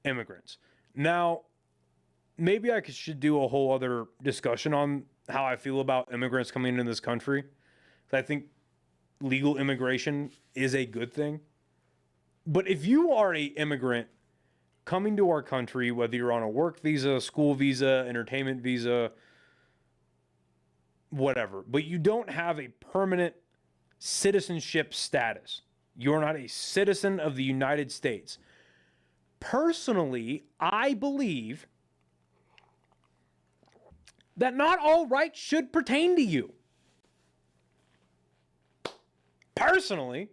immigrants. Now, maybe I should do a whole other discussion on how I feel about immigrants coming into this country. I think legal immigration is a good thing. But if you are an immigrant coming to our country, whether you're on a work visa, school visa, entertainment visa, whatever, but you don't have a permanent citizenship status, you're not a citizen of the United States. Personally, I believe that not all rights should pertain to you. Personally.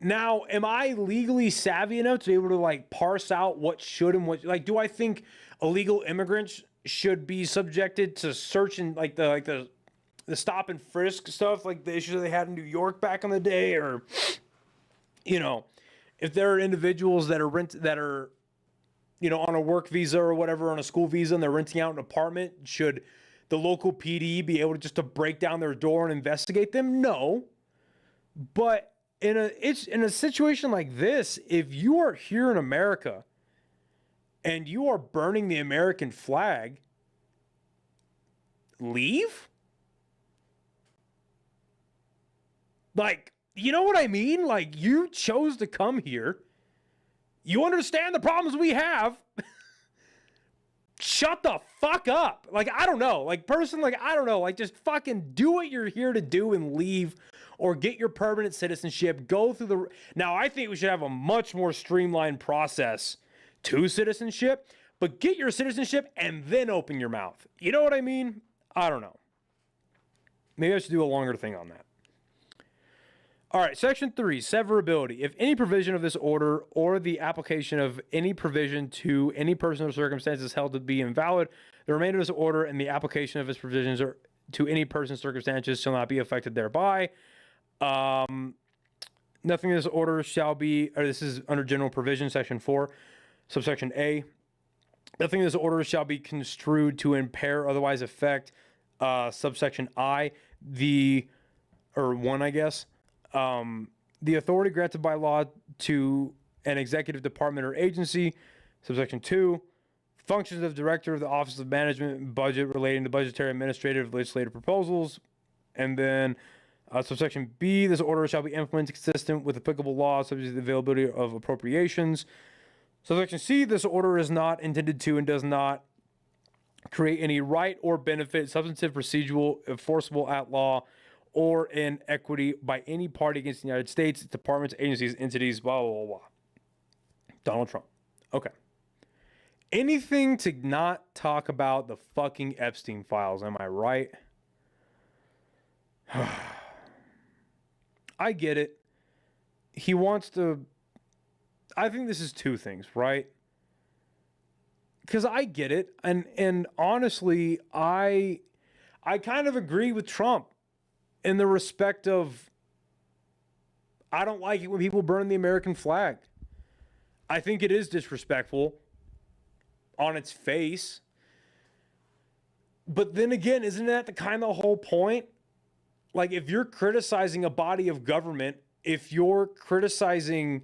Now, am I legally savvy enough to be able to parse out what should and what do I think illegal immigrants should be subjected to search and the stop and frisk stuff, like the issues that they had in New York back in the day, or if there are individuals that are on a work visa or whatever, on a school visa, and they're renting out an apartment, should the local PD be able to break down their door and investigate them? No. But in a situation like this, if you are here in America and you are burning the American flag, leave? You know what I mean? You chose to come here. You understand the problems we have. Shut the fuck up. I don't know. Personally, I don't know. Just fucking do what you're here to do and leave, or get your permanent citizenship. Go through the... Now, I think we should have a much more streamlined process to citizenship, but get your citizenship and then open your mouth. You know what I mean? I don't know. Maybe I should do a longer thing on that. All right, Section 3, severability. If any provision of this order or the application of any provision to any person or circumstance is held to be invalid, the remainder of this order and the application of its provisions or to any person's circumstances shall not be affected thereby. Nothing in this order shall be, or this is under general provision, Section 4, subsection A. Nothing in this order shall be construed to impair or otherwise affect, subsection I, 1, I guess. The authority granted by law to an executive department or agency, subsection 2, functions of director of the Office of Management and Budget relating to budgetary, administrative, legislative proposals. And then subsection B, this order shall be implemented consistent with applicable laws subject to the availability of appropriations. Subsection C, this order is not intended to and does not create any right or benefit, substantive, procedural, enforceable at law, or in equity by any party against the United States, departments, agencies, entities, blah, blah, blah, blah. Donald Trump. Okay. Anything to not talk about the fucking Epstein files, am I right? I get it. He wants to... I think this is two things, right? Because I get it. And honestly, I kind of agree with Trump in the respect of, I don't like it when people burn the American flag. I think it is disrespectful on its face. But then again, isn't that the kind of whole point? If you're criticizing a body of government, if you're criticizing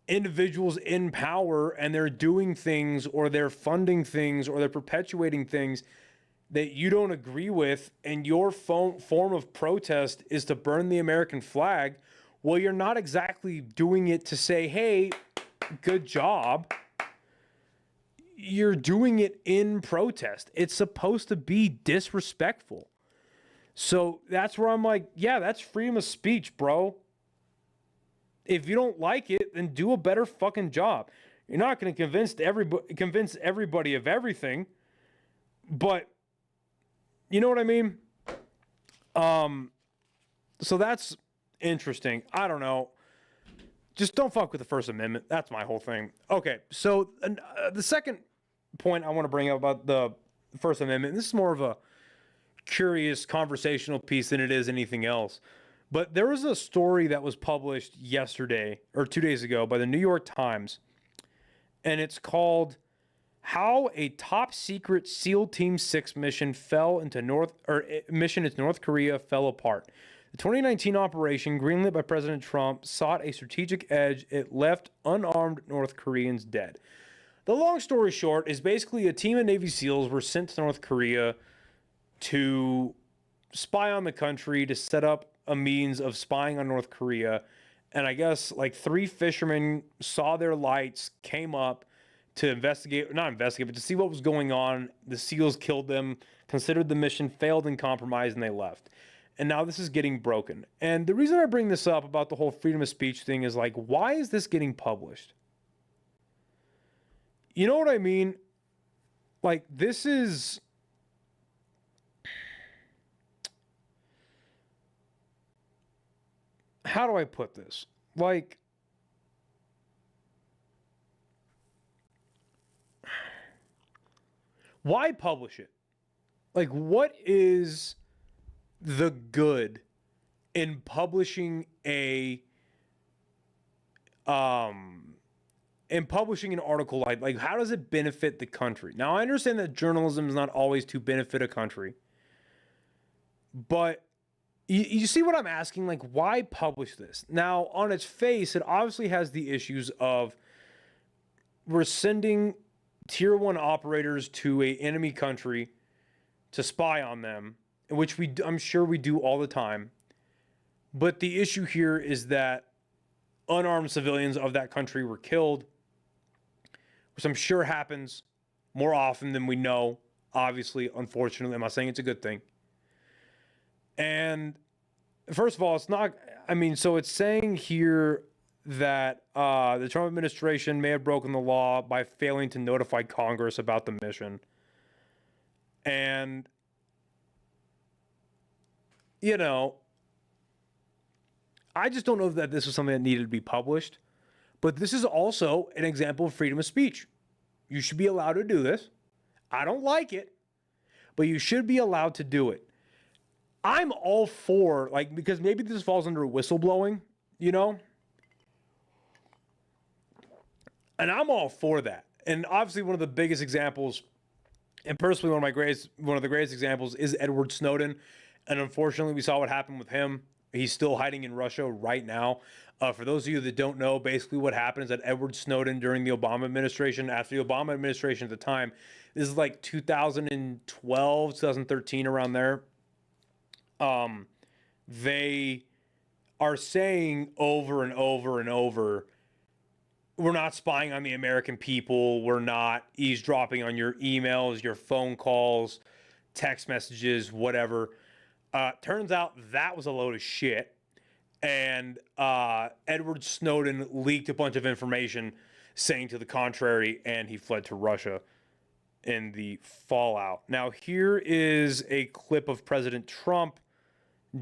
individuals in power and they're doing things or they're funding things or they're perpetuating things that you don't agree with, and your form of protest is to burn the American flag, well, you're not exactly doing it to say, hey, good job. You're doing it in protest. It's supposed to be disrespectful. So that's where I'm like, yeah, that's freedom of speech, bro. If you don't like it, then do a better fucking job. You're not going to convince everybody of everything, but you know what I mean? So that's interesting. I don't know. Just don't fuck with the First Amendment. That's my whole thing. Okay, so the second point I want to bring up about the First Amendment, this is more of a curious conversational piece than it is anything else. But there was a story that was published yesterday or 2 days ago by the New York Times, and it's called "How a Top Secret SEAL Team 6 mission mission into North Korea fell apart." The 2019 operation, greenlit by President Trump, sought a strategic edge. It left unarmed North Koreans dead. The long story short is basically a team of Navy SEALs were sent to North Korea to spy on the country, to set up a means of spying on North Korea. And I guess like 3 fishermen saw their lights, came up to not investigate, but to see what was going on. The SEALs killed them, considered the mission failed and compromised, and they left. And now this is getting broken. And the reason I bring this up about the whole freedom of speech thing is like, why is this getting published? You know what I mean? Like, this is... How do I put this? Like, why publish it? Like, what is the good in publishing an article like how does it benefit the country? Now, I understand that journalism is not always to benefit a country, but you see what I'm asking? Like, why publish this? Now, on its face, it obviously has the issues of we're sending tier 1 operators to an enemy country to spy on them, which I'm sure we do all the time. But the issue here is that unarmed civilians of that country were killed, which I'm sure happens more often than we know. Obviously, unfortunately, I'm not saying it's a good thing. And first of all, it's not, so it's saying here that the Trump administration may have broken the law by failing to notify Congress about the mission. And, you know, I just don't know that this was something that needed to be published. But this is also an example of freedom of speech. You should be allowed to do this. I don't like it, but you should be allowed to do it. I'm all for, because maybe this falls under whistleblowing, you know? And I'm all for that. And obviously one of the biggest examples, and personally one of the greatest examples is Edward Snowden. And unfortunately, we saw what happened with him. He's still hiding in Russia right now. For those of you that don't know, basically what happened is that Edward Snowden during the Obama administration, after the Obama administration at the time, this is like 2012, 2013, around there. They are saying over and over and over, we're not spying on the American people. We're not eavesdropping on your emails, your phone calls, text messages, whatever. Turns out that was a load of shit. And Edward Snowden leaked a bunch of information saying to the contrary, and he fled to Russia in the fallout. Now, here is a clip of President Trump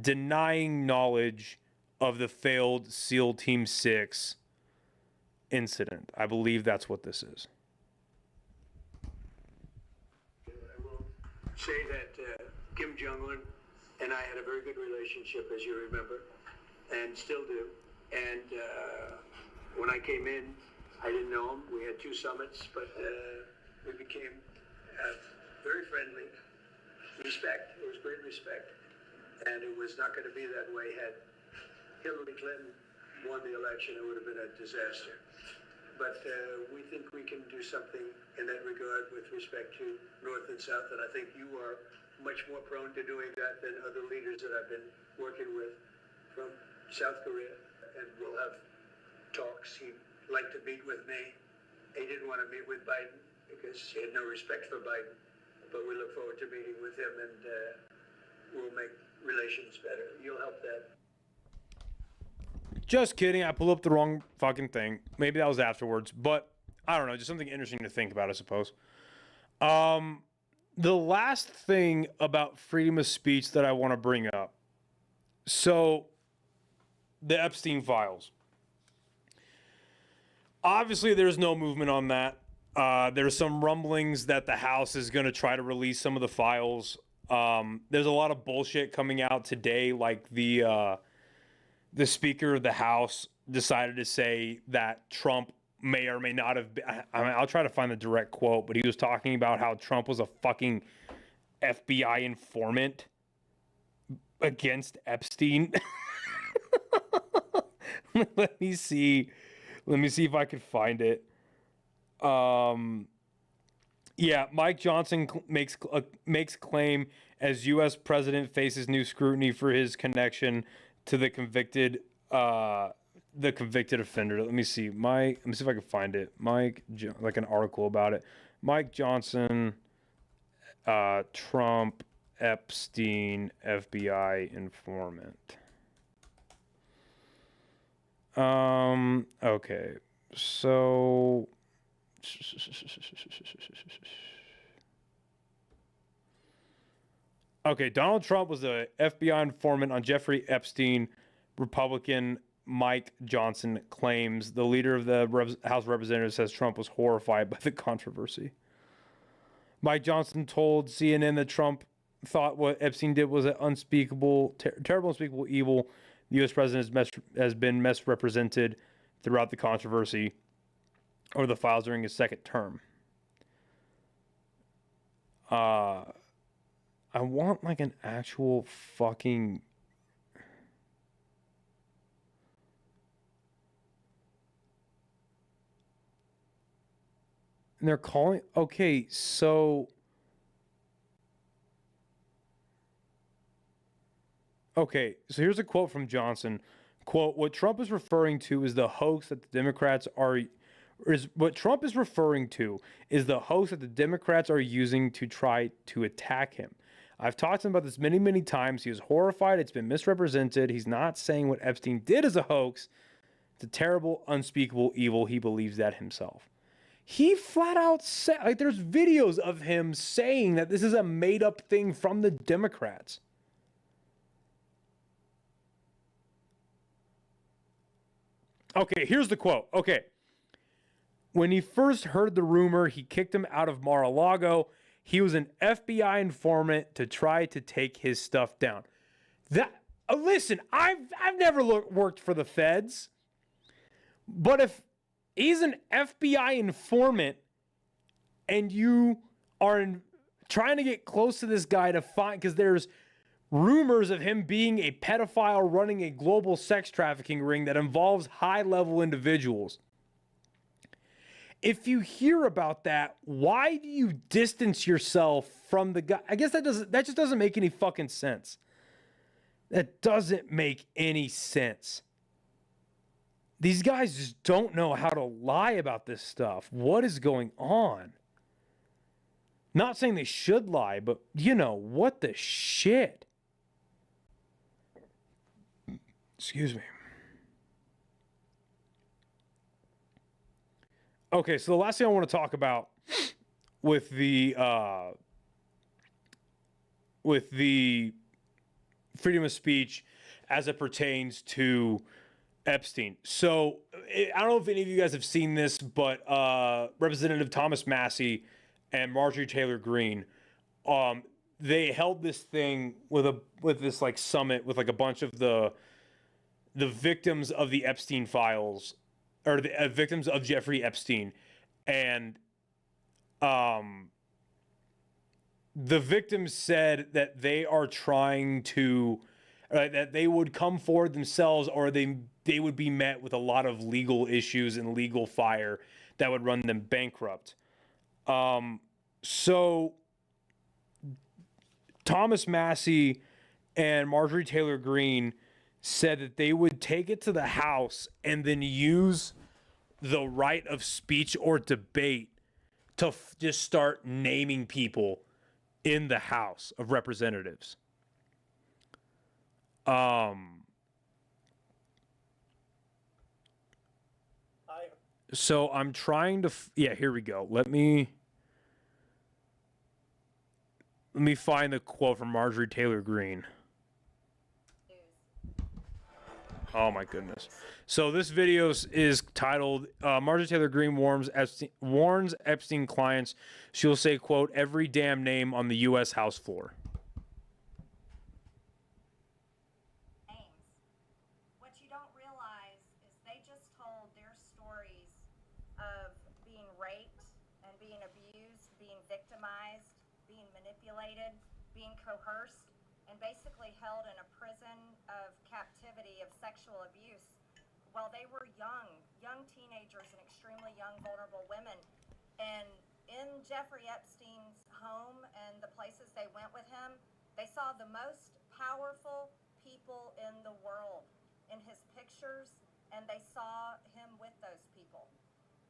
denying knowledge of the failed SEAL Team 6 incident. I believe that's what this is. I will say that Kim Jong-un and I had a very good relationship, as you remember, and still do. And when I came in, I didn't know him. We had 2 summits, but we became very friendly. Respect. There was great respect. And it was not going to be that way had Hillary Clinton won the election, it would have been a disaster. But we think we can do something in that regard with respect to North and South, and I think you are much more prone to doing that than other leaders that I've been working with from South Korea. And we'll have talks. He'd like to meet with me. He didn't want to meet with Biden because he had no respect for Biden. But we look forward to meeting with him, and we'll make relations better. You'll help that. Just kidding. I pulled up the wrong fucking thing. Maybe that was afterwards. But I don't know. Just something interesting to think about, I suppose. The last thing about freedom of speech that I want to bring up. So, the Epstein files. Obviously, there's no movement on that. There's some rumblings that the House is going to try to release some of the files. There's a lot of bullshit coming out today, like the Speaker of the House decided to say that Trump may or may not have been, I'll try to find the direct quote, but he was talking about how Trump was a fucking FBI informant against Epstein. Let me see if I could find it. Yeah, Mike Johnson makes claim as U.S. president faces new scrutiny for his connection to the convicted offender. Let me see if I can find it. Like an article about it. Mike Johnson, Trump, Epstein, FBI informant. Okay, so. Okay, Donald Trump was the FBI informant on Jeffrey Epstein. Republican Mike Johnson claims the leader of the House of Representatives says Trump was horrified by the controversy. Mike Johnson told CNN that Trump thought what Epstein did was an unspeakable, terrible, unspeakable evil. The U.S. president has been misrepresented throughout the controversy over the files during his second term. I want like an actual fucking. And they're calling. Okay, so. Okay, so here's a quote from Johnson. Quote, what Trump is referring to is the hoax that the Democrats are using to try to attack him. I've talked to him about this many, many times. He was horrified. It's been misrepresented. He's not saying what Epstein did is a hoax. It's a terrible, unspeakable evil. He believes that himself. He flat out said, like, there's videos of him saying that this is a made up thing from the Democrats. Okay, here's the quote. Okay. When he first heard the rumor, he kicked him out of Mar-a-Lago. He was an FBI informant to try to take his stuff down. Listen, I've never worked for the feds, but if he's an FBI informant and you are trying to get close to this guy to find, because there's rumors of him being a pedophile running a global sex trafficking ring that involves high-level individuals. If you hear about that, why do you distance yourself from the guy? I guess that just doesn't make any fucking sense. That doesn't make any sense. These guys just don't know how to lie about this stuff. What is going on? Not saying they should lie, but what the shit? Excuse me. Okay, so the last thing I want to talk about with the freedom of speech as it pertains to Epstein. So I don't know if any of you guys have seen this, but Representative Thomas Massey and Marjorie Taylor Greene, they held this thing with this like summit with like a bunch of the victims of the Epstein files, or the victims of Jeffrey Epstein, and the victims said that they are trying to or that they would come forward themselves, or they would be met with a lot of legal issues and legal fire that would run them bankrupt. So Thomas Massey and Marjorie Taylor Greene said that they would take it to the House and then use the right of speech or debate to just start naming people in the House of Representatives. So I'm trying to, yeah, here we go. Let me find the quote from Marjorie Taylor Greene. Oh my goodness. So this video is titled, Marjorie Taylor Greene warns Epstein clients she'll say, quote, every damn name on the U.S. House floor. What you don't realize is they just told their stories of being raped and being abused, being victimized, being manipulated, being coerced, and basically held in a prison of captivity of sexual abuse while they were young teenagers and extremely young, vulnerable women. And in Jeffrey Epstein's home and the places they went with him, they saw the most powerful people in the world in his pictures, and they saw him with those people.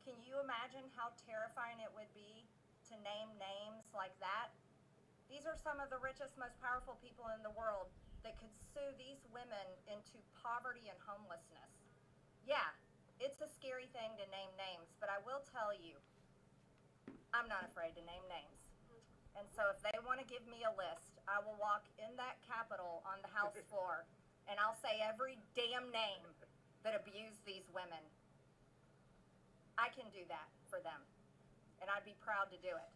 Can you imagine how terrifying it would be to name names like that? These are some of the richest, most powerful people in the world that could sue these women into poverty and homelessness. Yeah, it's a scary thing to name names, but I will tell you, I'm not afraid to name names. And so if they want to give me a list, I will walk in that Capitol on the House floor and I'll say every damn name that abused these women. I can do that for them, and I'd be proud to do it.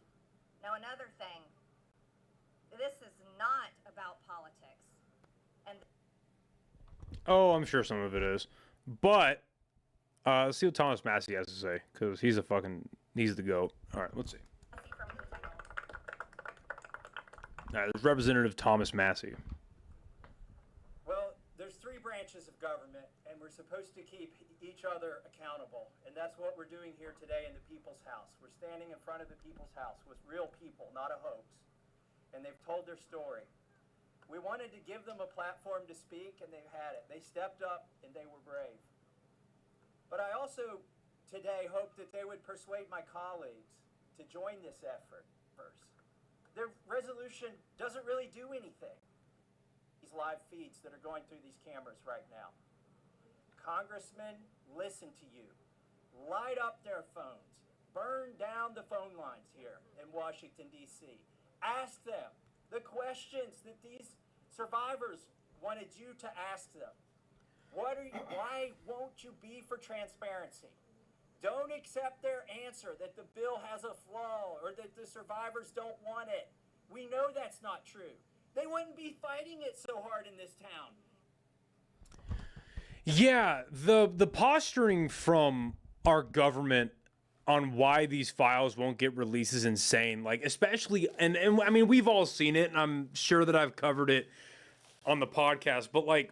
Now, another thing, this is not about politics. And Oh, I'm sure some of it is. But let's see what Thomas Massey has to say, because he's the GOAT. All right, let's see. All right, there's Representative Thomas Massey. Well, there's three branches of government, and we're supposed to keep each other accountable. And that's what we're doing here today in the People's House. We're standing in front of the People's House with real people, not a hoax. And they've told their story. We wanted to give them a platform to speak, and they've had it. They stepped up, and they were brave. But I also today hope that they would persuade my colleagues to join this effort first. Their resolution doesn't really do anything. These live feeds that are going through these cameras right now. Congressmen, listen to you. Light up their phones. Burn down the phone lines here in Washington, D.C. Ask them the questions that these survivors wanted you to ask them. Why won't you be for transparency? Don't accept their answer that the bill has a flaw or that the survivors don't want it. We know that's not true. They wouldn't be fighting it so hard in this town. Yeah, the posturing from our government on why these files won't get released is insane. Like, especially, and I mean, we've all seen it, and I'm sure that I've covered it on the podcast, but like,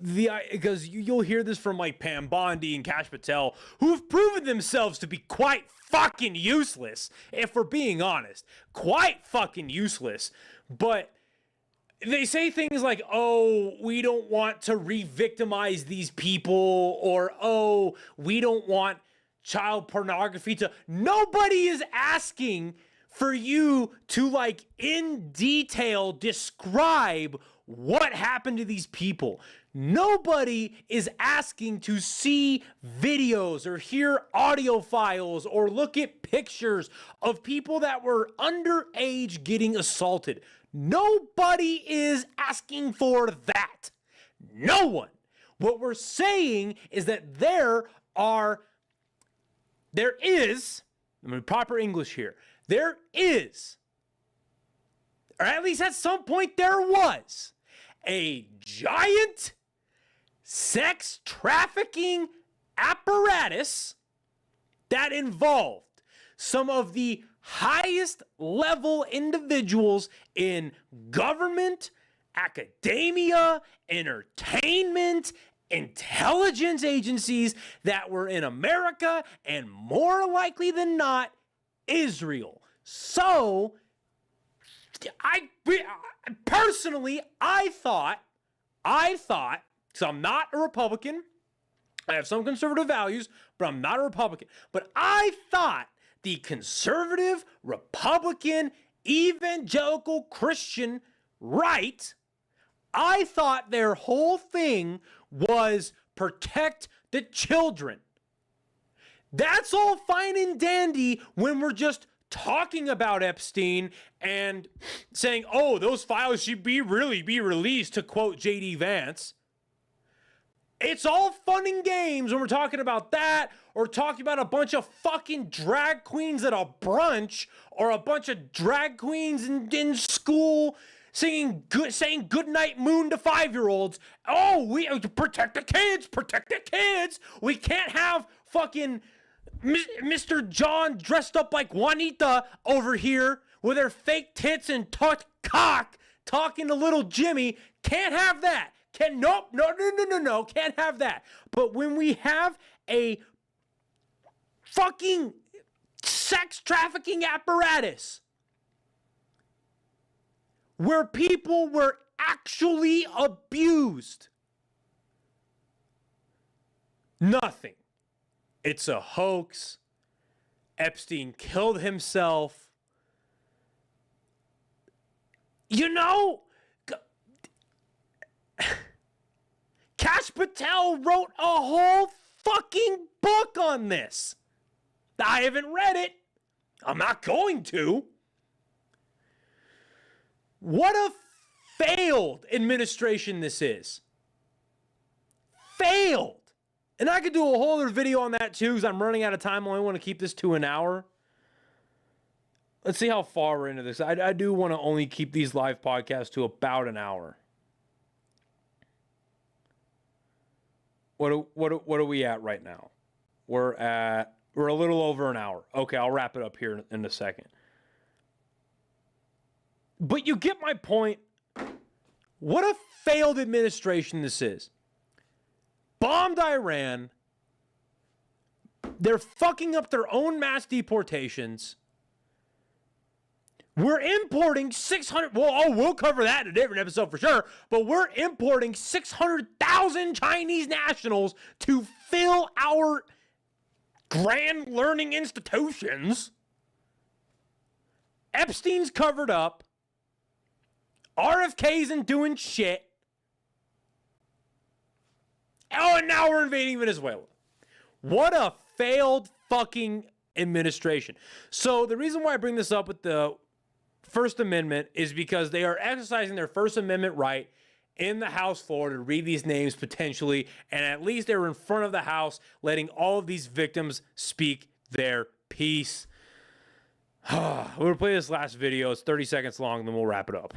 because you'll hear this from like Pam Bondi and Kash Patel, who have proven themselves to be quite fucking useless, if we're being honest. Quite fucking useless. But they say things like, oh, we don't want to re-victimize these people, or oh, we don't want child pornography to... Nobody is asking for you to, like, in detail describe what happened to these people. Nobody is asking to see videos or hear audio files or look at pictures of people that were underage getting assaulted. Nobody is asking for that. No one. What we're saying is that there is, I'm going to proper English here, there is, or at least at some point there was, a giant sex trafficking apparatus that involved some of the highest level individuals in government, academia, entertainment, intelligence agencies that were in America, and more likely than not, Israel. So, personally, I thought, because I'm not a Republican, I have some conservative values, but I'm not a Republican. But I thought the conservative, Republican, evangelical Christian right, I thought their whole thing was protect the children. That's all fine and dandy when we're just talking about Epstein and saying, oh, those files should really be released, to quote J.D. Vance. It's all fun and games when we're talking about that, or talking about a bunch of fucking drag queens at a brunch, or a bunch of drag queens in school saying good night moon to 5-year-olds. Oh, we protect the kids. We can't have fucking Mr. John dressed up like Juanita over here with her fake tits and cock talking to little Jimmy. Can't have that. No, can't have that. But when we have a fucking sex trafficking apparatus where people were actually abused, nothing. It's a hoax. Epstein killed himself. You know, Kash Patel wrote a whole fucking book on this. I haven't read it. I'm not going to. What a failed administration this is. Failed. And I could do a whole other video on that too, because I'm running out of time. I only want to keep this to an hour. Let's see how far we're into this. I do want to only keep these live podcasts to about an hour. What are we at right now? We're a little over an hour. Okay, I'll wrap it up here in a second. But you get my point. What a failed administration this is. Bombed Iran. They're fucking up their own mass deportations. We're importing 600, we'll cover that in a different episode for sure, but we're importing 600,000 Chinese nationals to fill our grand learning institutions. Epstein's covered up. RFK isn't doing shit. Oh, and now we're invading Venezuela. What a failed fucking administration. So the reason why I bring this up with the First Amendment is because they are exercising their First Amendment right in the House floor to read these names potentially, and at least they're in front of the House letting all of these victims speak their piece. We're going to play this last video. It's 30 seconds long, and then we'll wrap it up.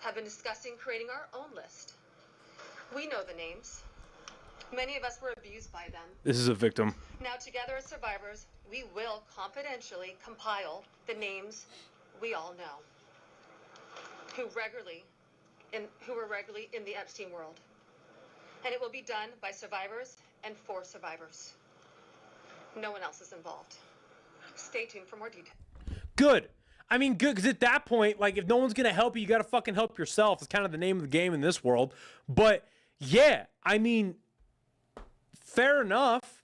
Have been discussing creating our own list. We know the names. Many of us were abused by them. This is a victim. Now, together as survivors, we will confidentially compile the names we all know who were regularly in the Epstein world. And it will be done by survivors and for survivors. No one else is involved. Stay tuned for more details. Good. I mean, good, because at that point, like, if no one's going to help you, you got to fucking help yourself. It's kind of the name of the game in this world. But, yeah, I mean, fair enough.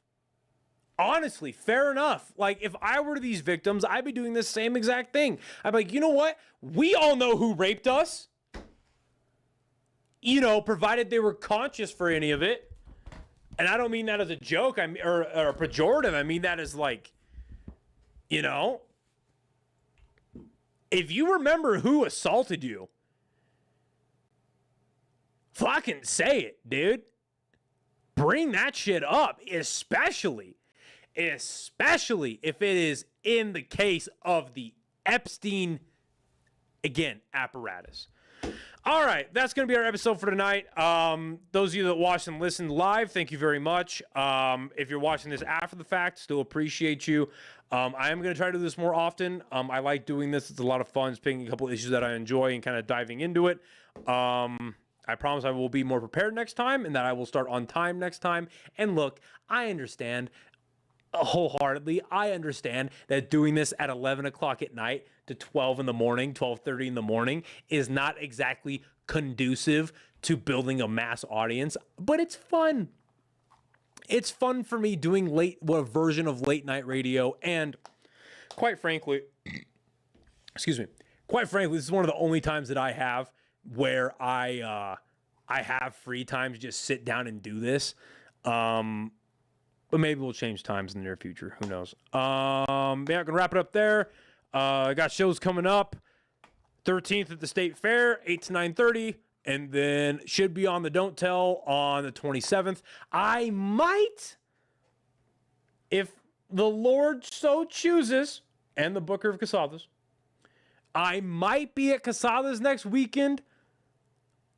Honestly, fair enough. Like, if I were these victims, I'd be doing the same exact thing. I'd be like, you know what? We all know who raped us. You know, provided they were conscious for any of it. And I don't mean that as a joke, or pejorative. I mean that as, like, you know, if you remember who assaulted you, fucking say it, dude. Bring that shit up, especially if it is in the case of the Epstein, again, apparatus. All right, that's going to be our episode for tonight. Those of you that watched and listened live, thank you very much. If you're watching this after the fact, still appreciate you. I am going to try to do this more often. I like doing this. It's a lot of fun. It's picking a couple of issues that I enjoy and kind of diving into it. I promise I will be more prepared next time and that I will start on time next time. And look, I understand wholeheartedly. I understand that doing this at 11 o'clock at night to 12 in the morning, 12:30 in the morning is not exactly conducive to building a mass audience, but it's fun. It's fun for me doing a version of late night radio. And quite frankly, this is one of the only times that I have where I have free time to just sit down and do this. But maybe we'll change times in the near future. Who knows? Yeah, I'm going to wrap it up there. I got shows coming up. 13th at the State Fair, 8 to 9:30. And then should be on the Don't Tell on the 27th. I might, if the Lord so chooses, and the Booker of Casadas, I might be at Casadas next weekend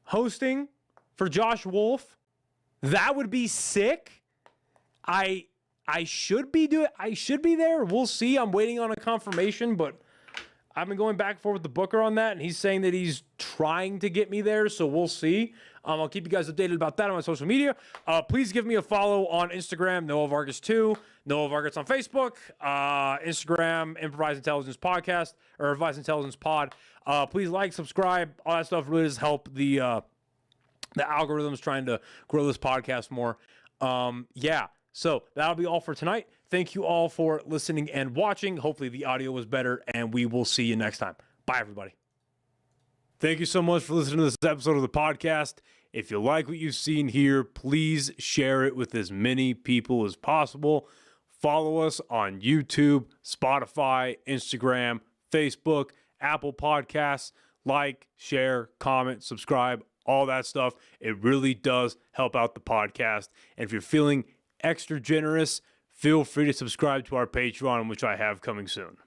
hosting for Josh Wolf. That would be sick. I should be there. We'll see. I'm waiting on a confirmation, but I've been going back and forth with the Booker on that, and he's saying that he's trying to get me there, so we'll see. I'll keep you guys updated about that on my social media. Please give me a follow on Instagram, Noah Vargas 2, Noah Vargas on Facebook, Instagram, Improvised Intelligence Podcast, or Improvised Intelligence Pod. Please like, subscribe, all that stuff really does help the algorithms trying to grow this podcast more. Yeah. So that'll be all for tonight. Thank you all for listening and watching. Hopefully the audio was better, and we will see you next time. Bye, everybody. Thank you so much for listening to this episode of the podcast. If you like what you've seen here, please share it with as many people as possible. Follow us on YouTube, Spotify, Instagram, Facebook, Apple Podcasts. Like, share, comment, subscribe, all that stuff. It really does help out the podcast. And if you're feeling extra generous, feel free to subscribe to our Patreon, which I have coming soon.